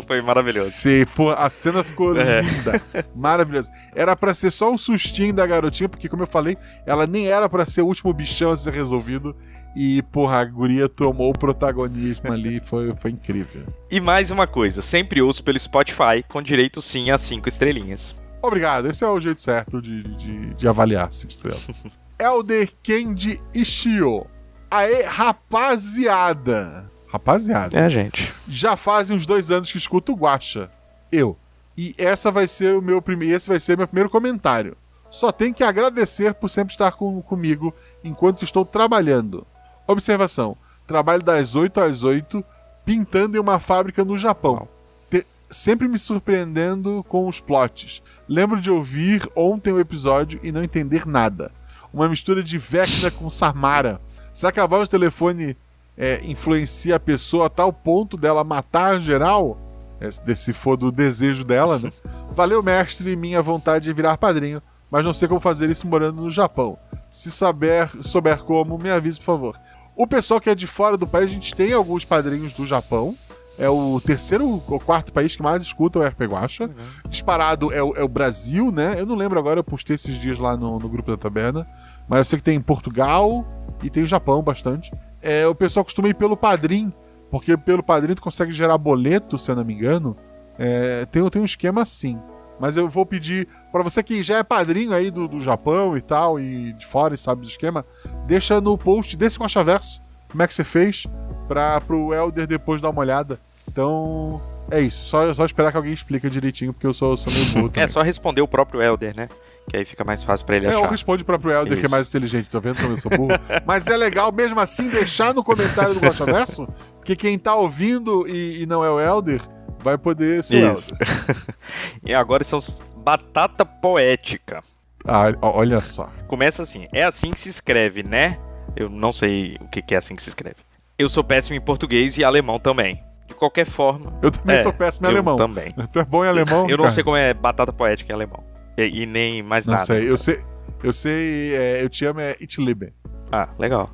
Foi maravilhoso. Sim, pô, a cena ficou linda. Maravilhosa. Era pra ser só um sustinho da garotinha, porque, como eu falei, ela nem era pra ser o último bichão a ser resolvido. E, porra, a guria tomou o protagonismo ali, foi incrível. E mais uma coisa, sempre ouço pelo Spotify, com direito sim a 5 estrelinhas. Obrigado, esse é o jeito certo de avaliar 5 estrelas. Elder Kendi Ishio. Aê, rapaziada. Rapaziada. Gente. Já fazem uns 2 anos que escuto o Guaxa. E esse vai ser meu primeiro comentário. Só tenho que agradecer por sempre estar comigo enquanto estou trabalhando. Observação. Trabalho das 8 às 8, pintando em uma fábrica no Japão. Sempre me surpreendendo com os plots. Lembro de ouvir ontem o episódio e não entender nada. Uma mistura de Vecna com Samara. Será que a voz do telefone influencia a pessoa a tal ponto dela matar geral? Se for do desejo dela, né? Valeu, mestre, minha vontade de virar padrinho, mas não sei como fazer isso morando no Japão. Se souber como, me avise, por favor. O pessoal que é de fora do país, a gente tem alguns padrinhos do Japão. É o terceiro ou quarto país que mais escuta o RP Guacha. Disparado é o Brasil, né? Eu não lembro agora, eu postei esses dias lá no grupo da taberna. Mas eu sei que tem Portugal e tem o Japão bastante. O pessoal costuma ir pelo Padrim, porque pelo Padrim tu consegue gerar boleto, se eu não me engano. Tem um esquema assim. Mas eu vou pedir pra você que já é padrinho aí do Japão e tal, e de fora e sabe do esquema, deixa no post desse Guaxaverso como é que você fez pro Elder depois dar uma olhada. Então, é isso. Só esperar que alguém explique direitinho, porque eu sou meio burro também. Só responder o próprio Elder, né? Que aí fica mais fácil pra ele achar. Eu respondo o próprio Elder, que é mais inteligente, tá vendo como eu sou burro? Mas é legal mesmo assim deixar no comentário do Guaxaverso, porque quem tá ouvindo e não é o Elder vai poder ser o Elder. E agora são Batata Poética. Olha só. Começa assim, é assim que se escreve, né? Eu não sei o que é assim que se escreve. Eu sou péssimo em português e alemão também. De qualquer forma... Eu também sou péssimo em alemão. Também. Tu é bom em alemão, Eu não sei como é batata poética em alemão. E nem mais não nada. Sei. Eu sei, eu te amo é It Liebe. Ah, legal.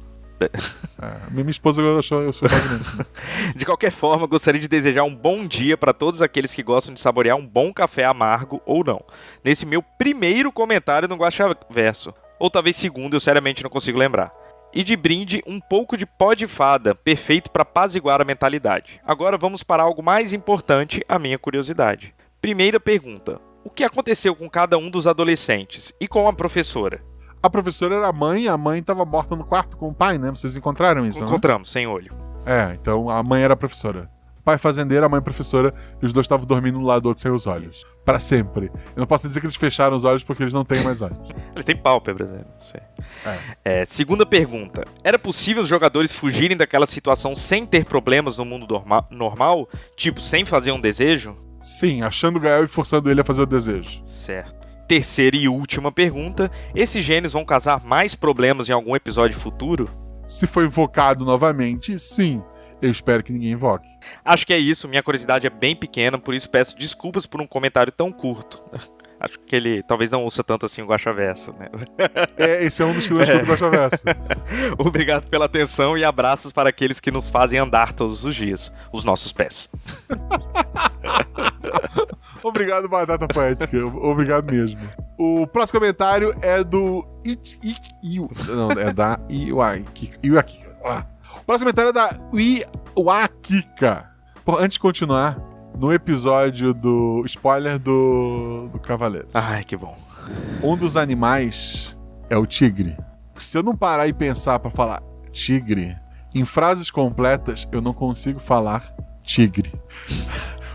Minha esposa agora achou eu sou magnífico. De qualquer forma, gostaria de desejar um bom dia para todos aqueles que gostam de saborear um bom café amargo ou não. Nesse meu primeiro comentário no Guaxaverso, ou talvez segundo, eu seriamente não consigo lembrar. E de brinde, um pouco de pó de fada, perfeito para apaziguar a mentalidade. Agora vamos para algo mais importante, a minha curiosidade. Primeira pergunta: o que aconteceu com cada um dos adolescentes e com a professora? A professora era a mãe estava morta no quarto com o pai, né? Vocês encontraram isso, Encontramos, sem olho. Então a mãe era a professora. O pai fazendeiro, a mãe professora, e os dois estavam dormindo um lado do outro sem os olhos. Pra sempre. Eu não posso dizer que eles fecharam os olhos porque eles não têm mais olhos. Eles têm pálpebras, né? Não sei. Segunda pergunta. Era possível os jogadores fugirem daquela situação sem ter problemas no mundo normal? Tipo, sem fazer um desejo? Sim, achando o Gael e forçando ele a fazer o desejo. Certo. Terceira e última pergunta. Esses gênios vão causar mais problemas em algum episódio futuro? Se for invocado novamente, sim. Eu espero que ninguém invoque. Acho que é isso. Minha curiosidade é bem pequena, por isso peço desculpas por um comentário tão curto. Acho que ele talvez não ouça tanto assim o Guaxaverso, né? Esse é um dos que não escuta o Guaxaverso. Obrigado pela atenção e abraços para aqueles que nos fazem andar todos os dias. Os nossos pés. Obrigado, Batata Poética. Obrigado mesmo. O próximo comentário é do... Não, é da Iwakika. O próximo comentário é da Iwakika. Antes de continuar, no episódio do... Spoiler do Cavaleiro. Ai, que bom. Um dos animais é o tigre. Se eu não parar e pensar pra falar tigre, em frases completas, eu não consigo falar tigre.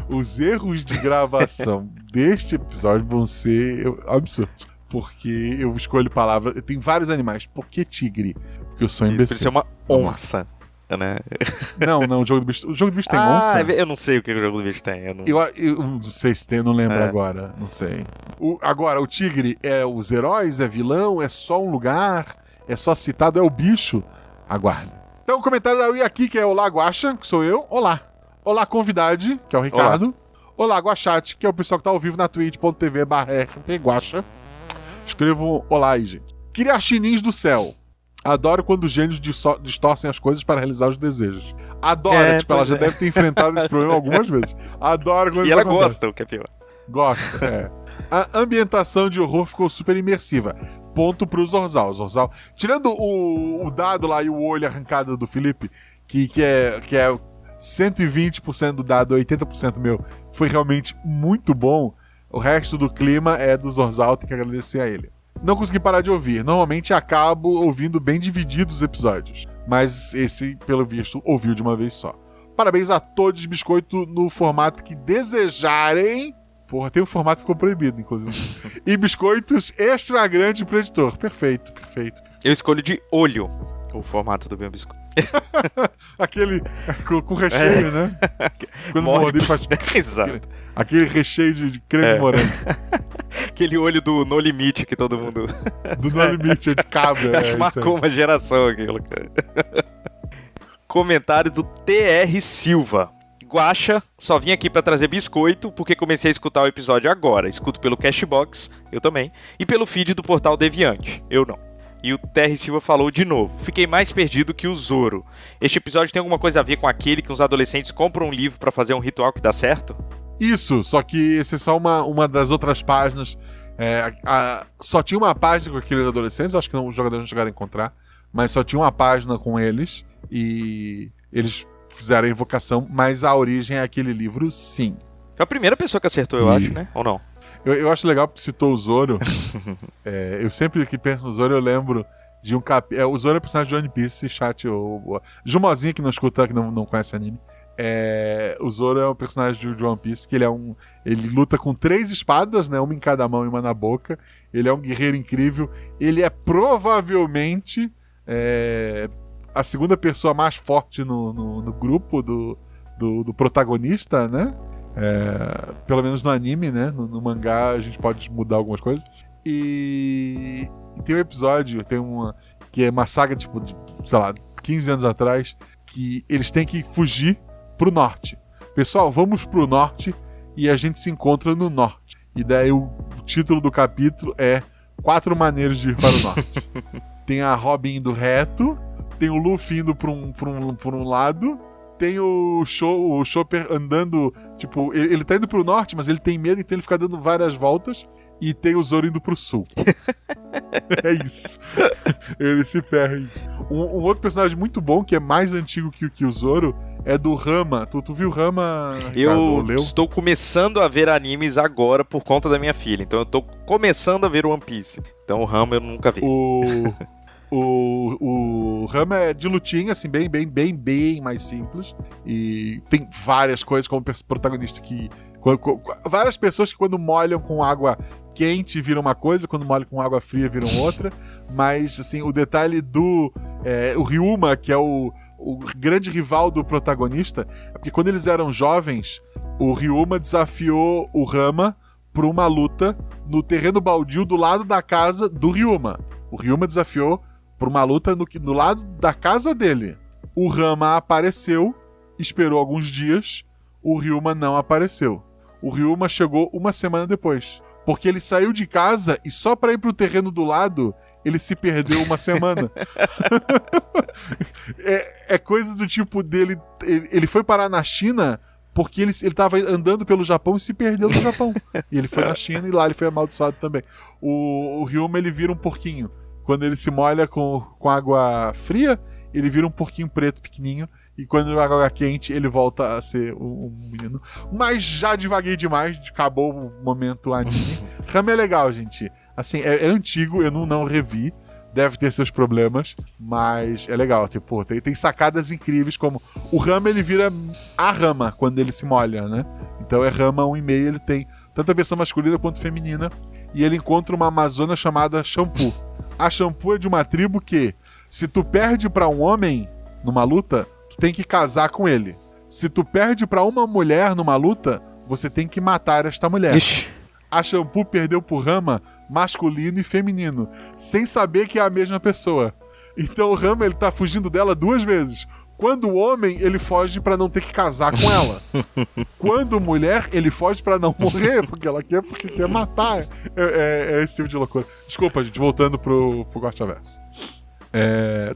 Os erros de gravação deste episódio vão ser absurdos. Porque eu escolho palavras... Tem vários animais. Por que tigre? Porque eu sou imbecil. Isso é uma onça, né? Não, o Jogo do Bicho tem onça? Eu não sei o que o Jogo do Bicho tem. Eu não sei se tem, eu não lembro agora. Não sei. Agora, o tigre é os heróis? É vilão? É só um lugar? É só citado? É o bicho? Aguarde. Então, o comentário da Iwakika que é Olá, Guaxa, que sou eu. Olá. Olá, convidade, que é o Ricardo. Olá, Guaxate, que é o pessoal que tá ao vivo na twitch.tv/rpguaxa. Escrevam olá aí, gente. Criachinins do céu. Adoro quando os gênios distorcem as coisas para realizar os desejos. Adoro, ela já deve ter enfrentado esse problema algumas vezes. Adoro quando isso acontece. E ela gosta, o que é pior. Gosta, A ambientação de horror ficou super imersiva. Ponto pro Zorzal. Zorzal, tirando o dado lá e o olho arrancado do Felipe, que é 120% do dado, 80% meu, foi realmente muito bom. O resto do clima é do Zorzal, tem que agradecer a ele. Não consegui parar de ouvir. Normalmente acabo ouvindo bem divididos os episódios, mas esse, pelo visto, ouviu de uma vez só. Parabéns a todos, biscoito, no formato que desejarem. Porra, tem um formato que ficou proibido, inclusive. E biscoitos extra grande pro editor. Perfeito. Eu escolho de olho o formato do meu biscoito. Aquele com recheio, né? Quando morder, ele faz... Exato. Aquele recheio de creme de morango. Aquele olho do No Limite que todo mundo... Do No Limite, é de cabra. Acho que marcou uma geração aquilo, cara. Comentário do TR Silva. Guaxa, só vim aqui pra trazer biscoito porque comecei a escutar o episódio agora. Escuto pelo Cashbox, eu também, e pelo feed do Portal Deviante, eu não. E o TR Silva falou de novo. Fiquei mais perdido que o Zoro. Este episódio tem alguma coisa a ver com aquele que os adolescentes compram um livro pra fazer um ritual que dá certo? Isso, só que esse é só uma das outras páginas. Só tinha uma página com aqueles adolescentes, eu acho que os jogadores não chegaram a encontrar, mas só tinha uma página com eles e eles fizeram a invocação, mas a origem é aquele livro, sim. Foi a primeira pessoa que acertou, eu acho, né? Ou não? Eu acho legal porque citou o Zoro. Eu sempre que penso no Zoro, eu lembro de um capítulo. O Zoro é personagem de One Piece, chat. Jumozinho que não escuta, que não conhece anime. O Zoro é um personagem de One Piece, que ele luta com 3 espadas, né? Uma em cada mão e uma na boca. Ele é um guerreiro incrível. Ele é provavelmente a segunda pessoa mais forte no grupo do protagonista, né? Pelo menos no anime, né? No mangá a gente pode mudar algumas coisas. E tem um episódio, que é uma saga tipo, de, sei lá, 15 anos atrás, que eles têm que fugir pro norte. Pessoal, vamos pro norte e a gente se encontra no norte. E daí o título do capítulo é 4 maneiras de ir para o norte. Tem a Robin indo reto, tem o Luffy indo por um lado, tem o Chopper andando, tipo, ele tá indo pro norte, mas ele tem medo, então ele fica dando várias voltas, e tem o Zoro indo pro sul. É isso. Ele se perde. Um outro personagem muito bom, que é mais antigo que o Zoro, é do Rama. Tu viu o Rama, Ricardo? Eu Leu? estou começando a ver animes agora por conta da minha filha. Então eu tô começando a ver One Piece. Então o Rama eu nunca vi. O Rama é de lutinha, assim, bem mais simples. E tem várias coisas como protagonista que... Várias pessoas que quando molham com água quente viram uma coisa, quando molham com água fria viram outra. Mas, assim, o detalhe do... o Ryuma, que é o grande rival do protagonista, é porque quando eles eram jovens, o Ryuma desafiou o Rama por uma luta no terreno baldio do lado da casa do Ryuma. O Ryuma desafiou por uma luta do lado da casa dele. O Rama apareceu, esperou alguns dias, o Ryuma não apareceu. O Ryuma chegou uma semana depois, porque ele saiu de casa e só pra ir pro terreno do lado, ele se perdeu uma semana. É coisa do tipo dele... Ele foi parar na China porque ele tava andando pelo Japão e se perdeu no Japão. E ele foi na China e lá ele foi amaldiçoado também. O Ryuma, ele vira um porquinho. Quando ele se molha com água fria, ele vira um porquinho preto pequenininho. E quando a água quente, ele volta a ser um menino. Mas já divaguei demais, acabou o momento anime. Rama é legal, gente. Assim, é antigo, eu não revi. Deve ter seus problemas, mas é legal. Tipo, tem sacadas incríveis, como o Rama, ele vira a Rama quando ele se molha, né? Então é Rama 1,5, ele tem tanto a versão masculina quanto feminina. E ele encontra uma amazona chamada Shampoo. A Shampoo é de uma tribo que, se tu perde pra um homem numa luta, tu tem que casar com ele. Se tu perde pra uma mulher numa luta, você tem que matar esta mulher. Ixi. A Shampoo perdeu pro Rama masculino e feminino, sem saber que é a mesma pessoa. Então o Rama, ele tá fugindo dela 2 vezes. Quando homem, ele foge pra não ter que casar com ela. Quando mulher, ele foge pra não morrer, porque ela quer matar. É esse tipo de loucura. Desculpa, gente, voltando pro Guaxaverso.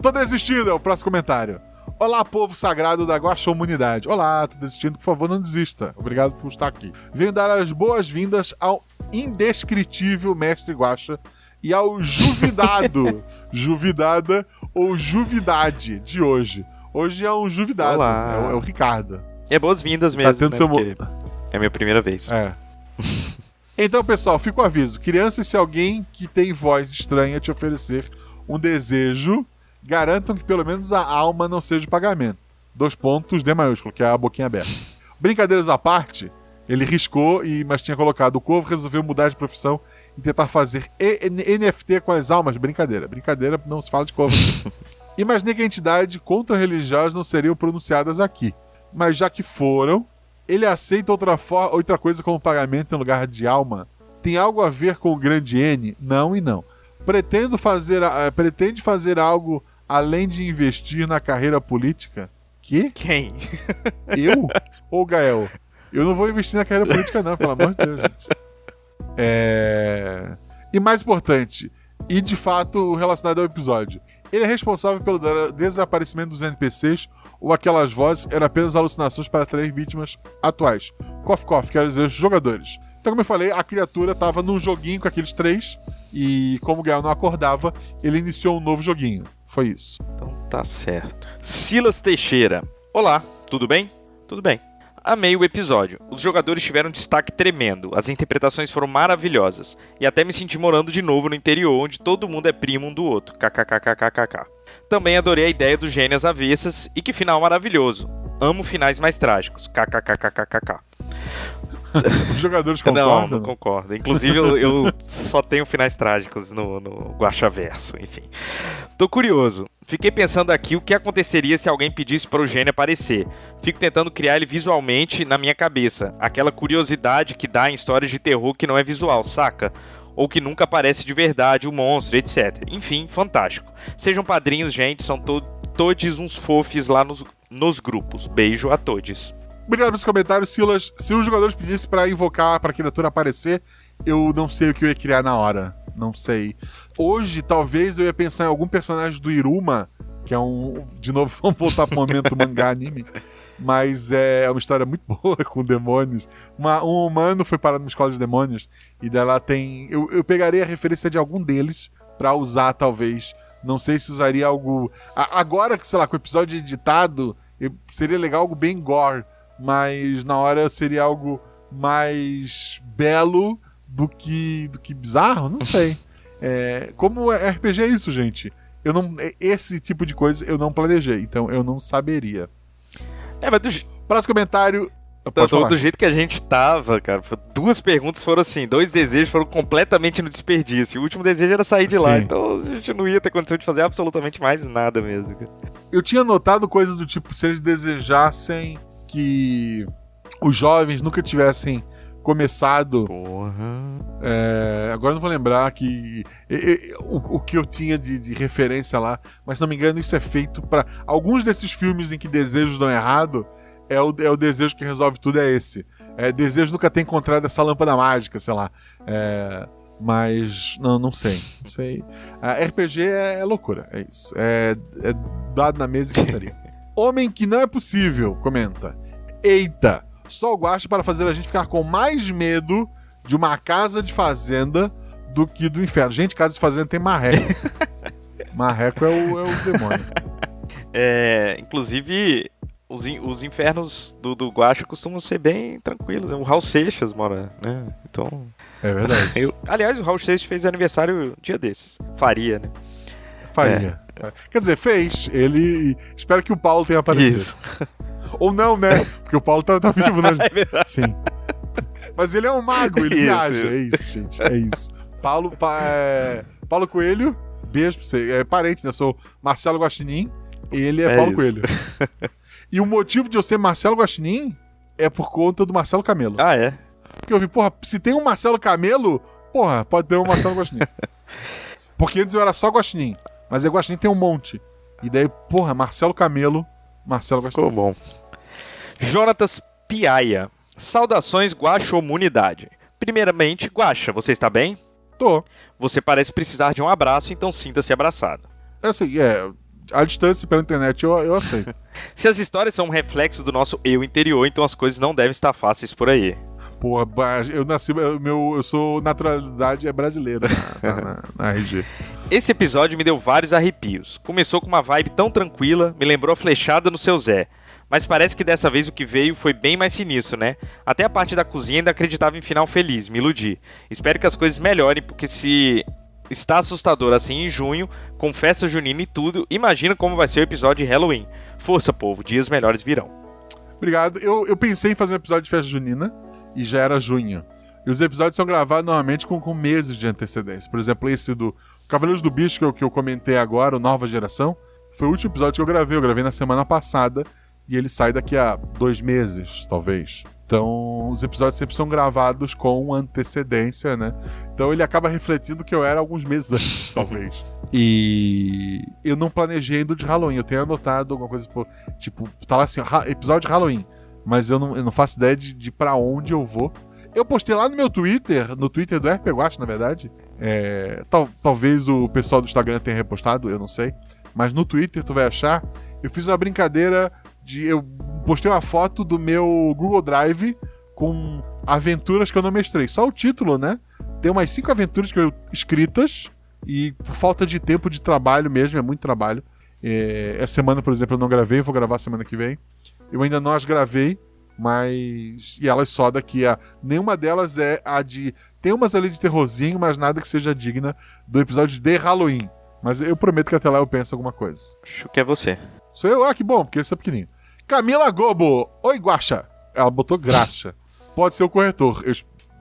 Tô desistindo, é o próximo comentário. Olá, povo sagrado da Guaxomunidade. Olá, tô desistindo, por favor, não desista. Obrigado por estar aqui. Venho dar as boas-vindas ao indescritível Mestre Guaxa e ao juvidado, juvidada ou juvidade de hoje. Hoje é um juvidado, Olá. é o Ricardo. É boas-vindas mesmo, tendo né? seu Porque é a minha primeira vez. Então, pessoal, fica o aviso. Crianças, se alguém que tem voz estranha te oferecer um desejo, garantam que pelo menos a alma não seja o pagamento. 2 pontos, D maiúsculo, que é a boquinha aberta. Brincadeiras à parte, ele riscou, mas tinha colocado o Corvo, resolveu mudar de profissão e tentar fazer NFT com as almas. Brincadeira, não se fala de Corvo. Imaginei que a entidade contra-religiosas não seriam pronunciadas aqui, mas já que foram, ele aceita outra coisa como pagamento em lugar de alma? Tem algo a ver com o grande N? Não e não. Pretende fazer algo além de investir na carreira política? Que? Quem? Eu? Ou Gael? Eu não vou investir na carreira política não, pelo amor de Deus, gente. E mais importante, e de fato relacionado ao episódio, ele é responsável pelo desaparecimento dos NPCs ou aquelas vozes eram apenas alucinações para atrair vítimas atuais? Cof, quer dizer, os jogadores. Então, como eu falei, a criatura estava num joguinho com aqueles 3 e como o Gael não acordava, ele iniciou um novo joguinho. Foi isso. Então tá certo. Silas Teixeira. Olá, tudo bem? Tudo bem. Amei o episódio. Os jogadores tiveram um destaque tremendo, as interpretações foram maravilhosas, e até me senti morando de novo no interior, onde todo mundo é primo um do outro. KKKKKK. Também adorei a ideia do gênios avessas, e que final maravilhoso. Amo finais mais trágicos. KKKKKK. Os jogadores concordam? Não concordo. Inclusive, eu só tenho finais trágicos no Guaxaverso, enfim. Tô curioso. Fiquei pensando aqui o que aconteceria se alguém pedisse para o gênio aparecer. Fico tentando criar ele visualmente na minha cabeça. Aquela curiosidade que dá em histórias de terror que não é visual, saca? Ou que nunca aparece de verdade, o monstro, etc. Enfim, fantástico. Sejam padrinhos, gente. São todos uns fofes lá nos grupos. Beijo a todos. Obrigado pelos comentários, Silas. Se os jogadores pedissem pra invocar, pra criatura aparecer, eu não sei o que eu ia criar na hora. Não sei. Hoje, talvez eu ia pensar em algum personagem do Iruma, que é um... De novo, vamos voltar pro momento mangá anime. Mas é uma história muito boa com demônios. Um humano foi parar numa escola de demônios e dela tem... Eu pegaria a referência de algum deles pra usar, talvez. Não sei se usaria algo... Agora, sei lá, com o episódio editado, seria legal algo bem gore. Mas na hora seria algo mais belo do que bizarro? Não sei. Como RPG é isso, gente? Esse tipo de coisa eu não planejei, então eu não saberia. Mas Próximo comentário. Pode falar. do jeito que a gente tava, cara, 2 perguntas foram assim, 2 desejos foram completamente no desperdício. O último desejo era sair de lá, Sim. então a gente não ia ter condição de fazer absolutamente mais nada mesmo, cara. Eu tinha notado coisas do tipo, se eles desejassem que os jovens nunca tivessem começado. Porra. Agora eu não vou lembrar que o que eu tinha de referência lá, mas se não me engano, isso é feito para alguns desses filmes em que desejos dão errado. É o desejo que resolve tudo, é esse. Desejo nunca ter encontrado essa lâmpada mágica, sei lá. Mas não sei. Não sei. RPG é loucura, é isso. É dado na mesa e cantaria. Homem que não é possível, comenta. Eita, só o Guaxa para fazer a gente ficar com mais medo de uma casa de fazenda do que do inferno. Gente, casa de fazenda tem marreco. Marreco é o demônio. Inclusive, os infernos do Guaxa costumam ser bem tranquilos. O Raul Seixas mora, né? Então... É verdade. Aliás, o Raul Seixas fez aniversário um dia desses. Faria, né? Faria. Quer dizer, fez. Ele... Espero que o Paulo tenha aparecido. Isso. Ou não, né? Porque o Paulo tá vivo, né? É verdade. Sim. Mas ele é um mago, ele Isso, viaja. isso. É isso, gente. É isso. Paulo Coelho, beijo pra você. É parente, né? Eu sou Marcelo Guaxinim e ele é Paulo isso. Coelho. E o motivo de eu ser Marcelo Guaxinim é por conta do Marcelo Camelo. Ah, é? Porque eu vi, se tem um Marcelo Camelo, pode ter um Marcelo Guaxinim. Porque antes eu era só Guaxinim. Mas aí Guaxinim tem um monte. E daí, Marcelo Camelo, Marcelo Guaxinim. Ficou bom. Jonatas Piaia. Saudações, Guaxomunidade. Primeiramente, Guaxa, você está bem? Tô. Você parece precisar de um abraço, então sinta-se abraçado. Assim, a distância pela internet eu aceito. Se as histórias são um reflexo do nosso eu interior, então as coisas não devem estar fáceis por aí. Eu nasci, eu sou naturalidade brasileira na RG. Esse episódio me deu vários arrepios. Começou com uma vibe tão tranquila, me lembrou a flechada no seu Zé. Mas parece que dessa vez o que veio foi bem mais sinistro, né? Até a parte da cozinha ainda acreditava em final feliz, me iludi. Espero que as coisas melhorem, porque se está assustador assim em junho, com festa junina e tudo, imagina como vai ser o episódio de Halloween. Força, povo, dias melhores virão. Obrigado. Eu pensei em fazer um episódio de festa junina e já era junho. E os episódios são gravados normalmente com meses de antecedência. Por exemplo, esse do Cavaleiros do Bicho que eu comentei agora, o Nova Geração, foi o último episódio que eu gravei. Eu gravei na semana passada e ele sai daqui a 2 meses, talvez. Então, os episódios sempre são gravados com antecedência, né? Então ele acaba refletindo que eu era alguns meses antes, talvez. E eu não planejei ainda de Halloween. Eu tenho anotado alguma coisa, tipo, tá lá assim, episódio de Halloween. Mas eu não faço ideia de pra onde eu vou. Eu postei lá no meu Twitter, no Twitter do RP Guaxa, na verdade. Talvez o pessoal do Instagram tenha repostado, eu não sei. Mas no Twitter tu vai achar. Eu fiz uma brincadeira eu postei uma foto do meu Google Drive com aventuras que eu não mestrei. Só o título, né? Tem umas 5 aventuras escritas e por falta de tempo de trabalho mesmo, é muito trabalho. Essa semana, por exemplo, eu não gravei, vou gravar semana que vem. Eu ainda não as gravei, mas... E elas só daqui a... Nenhuma delas é a de... Tem umas ali de terrorzinho, mas nada que seja digna do episódio de Halloween. Mas eu prometo que até lá eu penso alguma coisa. Acho que é você. Sou eu? Ah, que bom, porque esse é pequenininho. Camila Gobo. Oi, Guaxa. Ela botou graxa. Pode ser o corretor.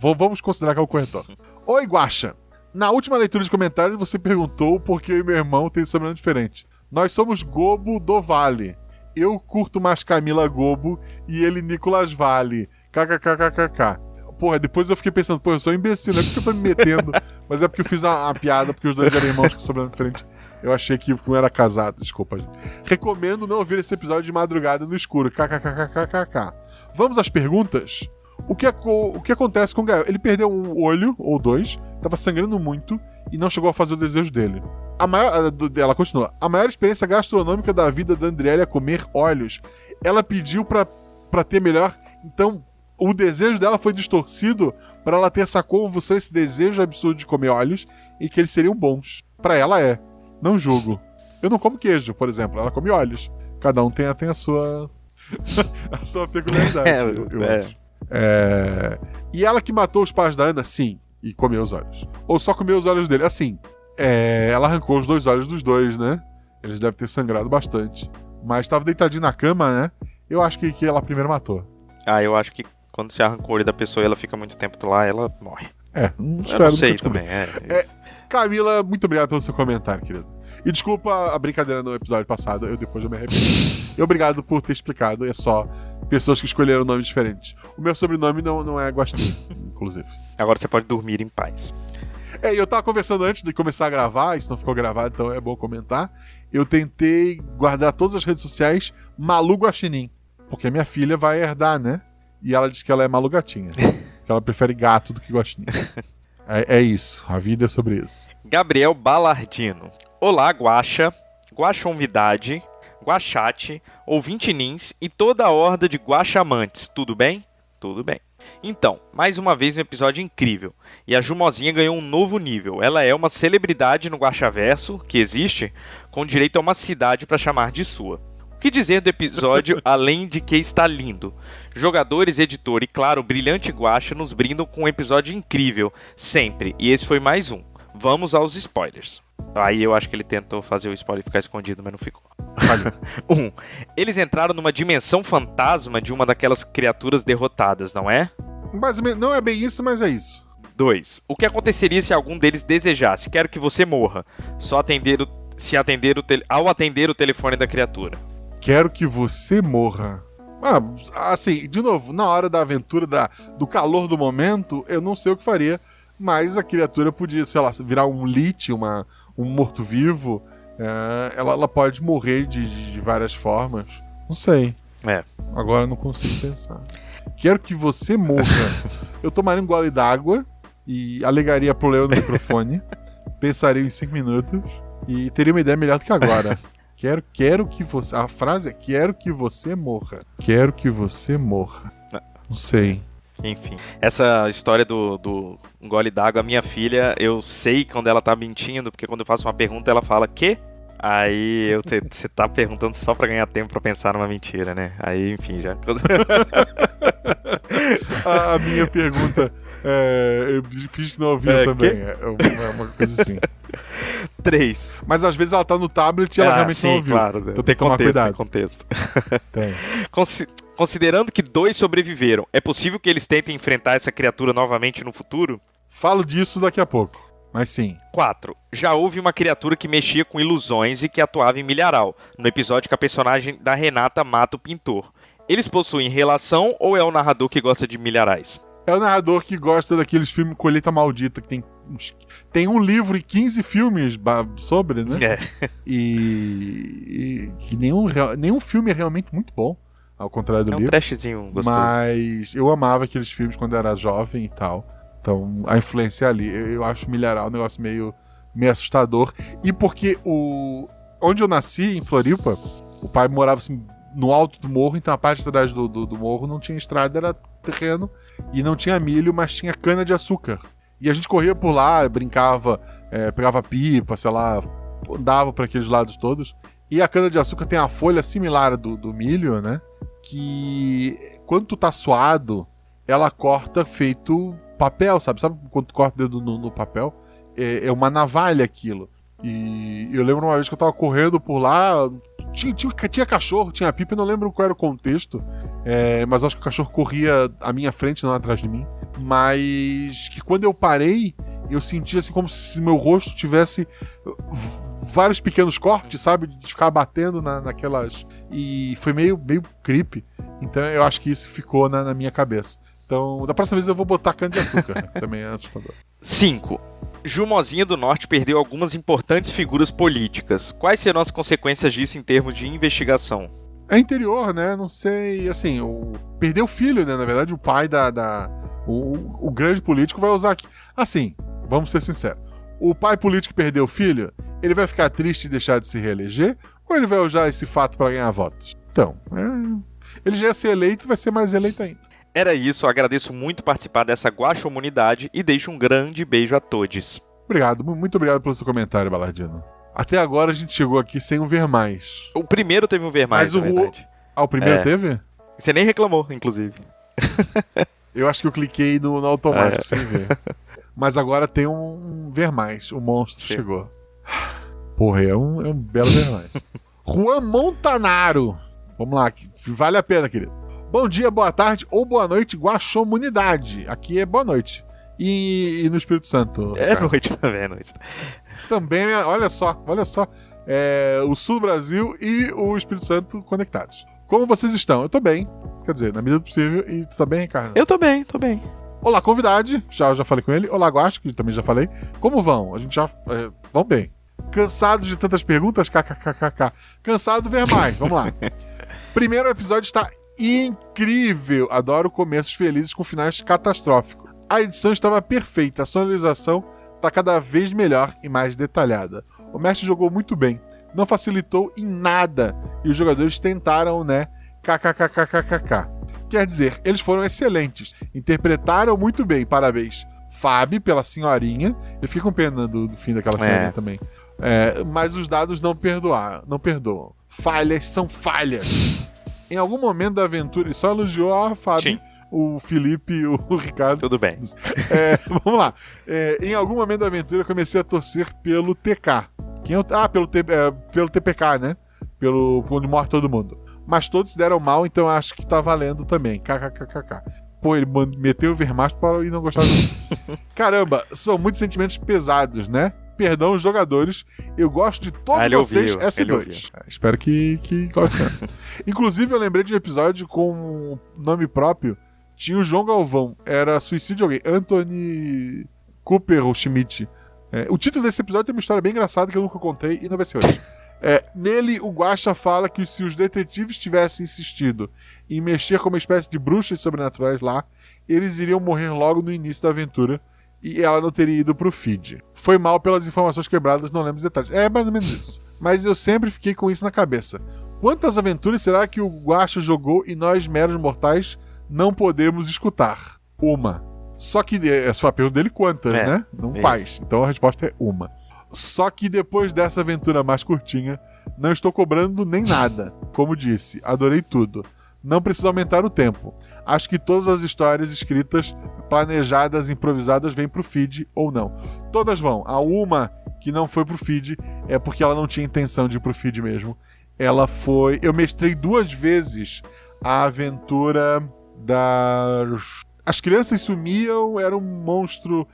Vamos considerar que é o corretor. Oi, Guaxa. Na última leitura de comentários, você perguntou por que eu e meu irmão têm sobrenome diferente. Nós somos Gobo do Vale. Eu curto mais Camila Gobo e ele Nicolas Vale. KKKKK. Porra, depois eu fiquei pensando, eu sou um imbecil, não é porque eu tô me metendo, mas é porque eu fiz uma piada, porque os dois eram irmãos com sobrenome diferente. Eu achei que não era casado, desculpa, gente. Recomendo não ouvir esse episódio de madrugada no escuro. KKKKKK. Vamos às perguntas? O que acontece com o Gael? Ele perdeu um olho, ou dois, tava sangrando muito e não chegou a fazer o desejo dele. Ela continua. A maior experiência gastronômica da vida da Andriele é comer olhos. Ela pediu pra ter melhor, então o desejo dela foi distorcido pra ela ter essa convulsão, esse desejo absurdo de comer olhos e que eles seriam bons. Pra ela é. Não julgo. Eu não como queijo, por exemplo. Ela come olhos. Cada um tem a sua a sua peculiaridade, eu acho. E ela que matou os pais da Ana, sim, e comeu os olhos. Ou só comeu os olhos dele, assim. Ela arrancou os dois olhos dos dois, né? Eles devem ter sangrado bastante. Mas estava deitadinho na cama, né? Eu acho que ela primeiro matou. Eu acho que quando você arranca o olho da pessoa e ela fica muito tempo lá, ela morre. Não Eu não sei também. Camila, muito obrigado pelo seu comentário, querido. E desculpa a brincadeira no episódio passado, depois eu me arrependi. E obrigado por ter explicado, é só pessoas que escolheram nomes diferentes. O meu sobrenome não é Guaxinim, inclusive. Agora você pode dormir em paz. Eu tava conversando antes de começar a gravar, isso não ficou gravado, então é bom comentar. Eu tentei guardar todas as redes sociais Malu Guaxinim, porque a minha filha vai herdar, né? E ela diz que ela é Malu Gatinha, que ela prefere gato do que Guaxinim. É isso, a vida é sobre isso. Gabriel Balardino. Olá, Guaxa, Guaxonvidade, Guaxate, ouvintinins e toda a horda de guaxamantes. Tudo bem? Tudo bem. Então, mais uma vez um episódio incrível. E a Jumozinha ganhou um novo nível. Ela é uma celebridade no Guaxaverso, que existe, com direito a uma cidade para chamar de sua. O que dizer do episódio, além de que está lindo? Jogadores, editor e, claro, o brilhante Guaxa nos brindam com um episódio incrível, sempre. E esse foi mais um. Vamos aos spoilers. Aí eu acho que ele tentou fazer o spoiler ficar escondido, mas não ficou. 1. Eles entraram numa dimensão fantasma de uma daquelas criaturas derrotadas, não é? Não é bem isso, mas é isso. 2. O que aconteceria se algum deles desejasse? Quero que você morra. Ao atender o telefone da criatura. Quero que você morra. Assim, de novo, na hora da aventura, do calor do momento, eu não sei o que faria, mas a criatura podia, sei lá, virar um lich, um morto-vivo. Ela pode morrer de várias formas. Não sei. Agora eu não consigo pensar. Quero que você morra. Eu tomaria um gole d'água e alegaria problema no microfone. Pensaria em 5 minutos e teria uma ideia melhor do que agora. Quero que você... A frase é: quero que você morra. Quero que você morra. Não sei. Enfim, essa história do gole d'água, a minha filha, eu sei quando ela tá mentindo, porque quando eu faço uma pergunta, ela fala "quê?" Aí você tá perguntando só pra ganhar tempo pra pensar numa mentira, né? Aí, enfim, já... a minha pergunta eu fiz que não ouviu também. É uma coisa assim. 3. Mas às vezes ela tá no tablet e ela realmente não ouviu. Claro, então tem que tomar cuidado. Tem contexto. Tem. Considerando que 2 sobreviveram, é possível que eles tentem enfrentar essa criatura novamente no futuro? Falo disso daqui a pouco, mas sim. 4. Já houve uma criatura que mexia com ilusões e que atuava em milharal, no episódio que a personagem da Renata mata o pintor. Eles possuem relação ou é o narrador que gosta de milharais? É o narrador que gosta daqueles filmes Colheita Maldita, que tem um livro e 15 filmes sobre, né? E nenhum filme é realmente muito bom, ao contrário do livro. É um trashzinho gostoso. Mas eu amava aqueles filmes quando era jovem e tal. Então, a influência ali. Eu acho milharal um negócio meio assustador. E porque onde eu nasci, em Floripa, o pai morava assim, no alto do morro, então a parte de trás do morro não tinha estrada, era terreno. E não tinha milho, mas tinha cana de açúcar. E a gente corria por lá, brincava, pegava pipa, sei lá, andava para aqueles lados todos. E a cana de açúcar tem a folha similar do milho, né? Que quando tu tá suado, ela corta feito papel, sabe? Sabe quando tu corta o dedo no papel? É uma navalha aquilo. E eu lembro uma vez que eu tava correndo por lá, tinha cachorro, tinha pipa, eu não lembro qual era o contexto, mas acho que o cachorro corria à minha frente, não atrás de mim. Mas que quando eu parei, eu senti assim como se meu rosto tivesse vários pequenos cortes, sabe? De ficar batendo naquelas... E foi meio creepy. Então eu acho que isso ficou na minha cabeça. Então, da próxima vez eu vou botar cana de açúcar. Também é assustador. 5. Jumozinha do Norte perdeu algumas importantes figuras políticas. Quais serão as consequências disso em termos de investigação? É interior, né? Não sei, assim, perdeu o filho, né? Na verdade, o pai o grande político vai usar aqui. Assim, vamos ser sinceros. O pai político que perdeu o filho, ele vai ficar triste e deixar de se reeleger? Ou ele vai usar esse fato para ganhar votos? Então, ele já ia ser eleito e vai ser mais eleito ainda. Era isso, eu agradeço muito participar dessa Guaxomunidade e deixo um grande beijo a todos. Obrigado, muito obrigado pelo seu comentário, Balardino. Até agora a gente chegou aqui sem um ver mais. O primeiro teve um ver mais, Mas na verdade. O primeiro teve? Você nem reclamou, inclusive. Eu acho que eu cliquei no automático sem ver. Mas agora tem um ver mais. O monstro chegou. Porra, é um belo ver mais. Juan Montanaro. Vamos lá, vale a pena, querido. Bom dia, boa tarde ou boa noite, Guaxomunidade. Aqui é boa noite. E no Espírito Santo? É noite também, é noite. Também, olha só. O Sul do Brasil e o Espírito Santo conectados. Como vocês estão? Eu tô bem. Quer dizer, na medida do possível. E tu tá bem, Ricardo? Eu tô bem. Olá, convidade. Já falei com ele. Olá, Guaxo, que também já falei. Como vão? A gente já... vão bem. Cansados de tantas perguntas? KKKKK. Cansado de ver mais. Vamos lá. Primeiro episódio está incrível. Adoro começos felizes com finais catastróficos. A edição estava perfeita. A sonorização está cada vez melhor e mais detalhada. O mestre jogou muito bem. Não facilitou em nada. E os jogadores tentaram, né? KKKKKK. Quer dizer, eles foram excelentes. Interpretaram muito bem. Parabéns. Fábio, pela senhorinha. Eu fiquei com pena do fim daquela senhorinha também. Mas os dados não perdoam. Falhas são falhas. Em algum momento da aventura, ele só elogiou a Fábio, o Felipe e o Ricardo. Tudo bem. Vamos lá. Em algum momento da aventura, eu comecei a torcer pelo TK. Pelo TPK, né? Pelo onde morre todo mundo. Mas todos se deram mal, então acho que tá valendo também. KKKKK. Pô, ele meteu o Vermacho para e não gostava do... Caramba, são muitos sentimentos pesados, né? Perdão, os jogadores. Eu gosto de todos vocês, S2. Espero que gostem. Inclusive, eu lembrei de um episódio com nome próprio. Tinha o João Galvão. Era suicídio de alguém. Anthony Cooper ou Schmidt. O título desse episódio tem uma história bem engraçada que eu nunca contei e não vai ser hoje. Nele, o Guaxa fala que se os detetives tivessem insistido em mexer com uma espécie de bruxas sobrenaturais lá, eles iriam morrer logo no início da aventura e ela não teria ido pro feed. Foi mal pelas informações quebradas, não lembro os detalhes. É mais ou menos isso. Mas eu sempre fiquei com isso na cabeça. Quantas aventuras será que o Guaxa jogou e nós, meros mortais, não podemos escutar? Uma. Só que essa foi a pergunta dele, quantas, né? Não quais. Então a resposta é uma. Só que depois dessa aventura mais curtinha, não estou cobrando nem nada. Como disse, adorei tudo. Não precisa aumentar o tempo. Acho que todas as histórias escritas, planejadas, improvisadas, vêm pro feed ou não. Todas vão. A uma que não foi pro feed é porque ela não tinha intenção de ir pro feed mesmo. Ela foi... Eu mestrei 2 vezes a aventura das... As crianças sumiam, era um monstro...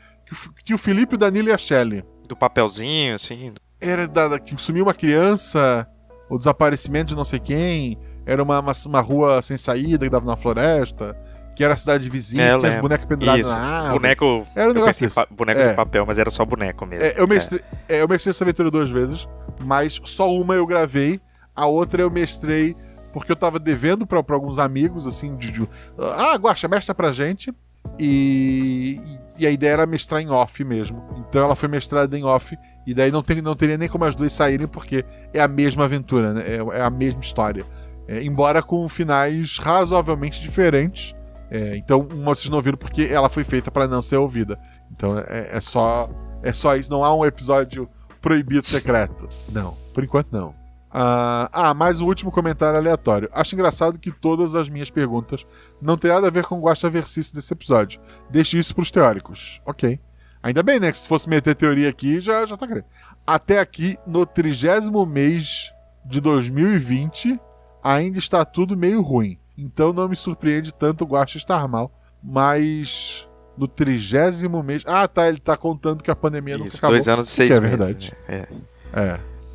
Que o Felipe, o Danilo e a Shelley. Do papelzinho, assim. Era que sumiu uma criança, o desaparecimento de não sei quem, era uma rua sem saída que dava na floresta, que era a cidade vizinha, tinha as bonecas penduradas na árvore. Boneco. Era um negócio desse. Boneco de papel, mas era só boneco mesmo. Eu mestrei essa aventura 2 vezes, mas só uma eu gravei, a outra eu mestrei porque eu tava devendo pra alguns amigos, assim, Guaxa, mestra pra gente. E a ideia era mestrar em off mesmo. Então ela foi mestrada em off. E daí não teria nem como as 2 saírem, porque é a mesma aventura, né? É a mesma história. Embora com finais razoavelmente diferentes. Então uma vocês não ouviram porque ela foi feita para não ser ouvida. Então é só isso. Não há um episódio proibido secreto. Não, por enquanto não. Mais o último comentário aleatório. Acho engraçado que todas as minhas perguntas não têm nada a ver com o Guaxaversice desse episódio. Deixe isso pros teóricos. Ok. Ainda bem, né? Que se fosse meter teoria aqui, já tá querendo. Até aqui, no 30º mês de 2020, ainda está tudo meio ruim. Então não me surpreende tanto o Guaxa estar mal. Mas no 30º mês... ele tá contando que a pandemia nunca acabou. 2 anos e 6 meses. É verdade.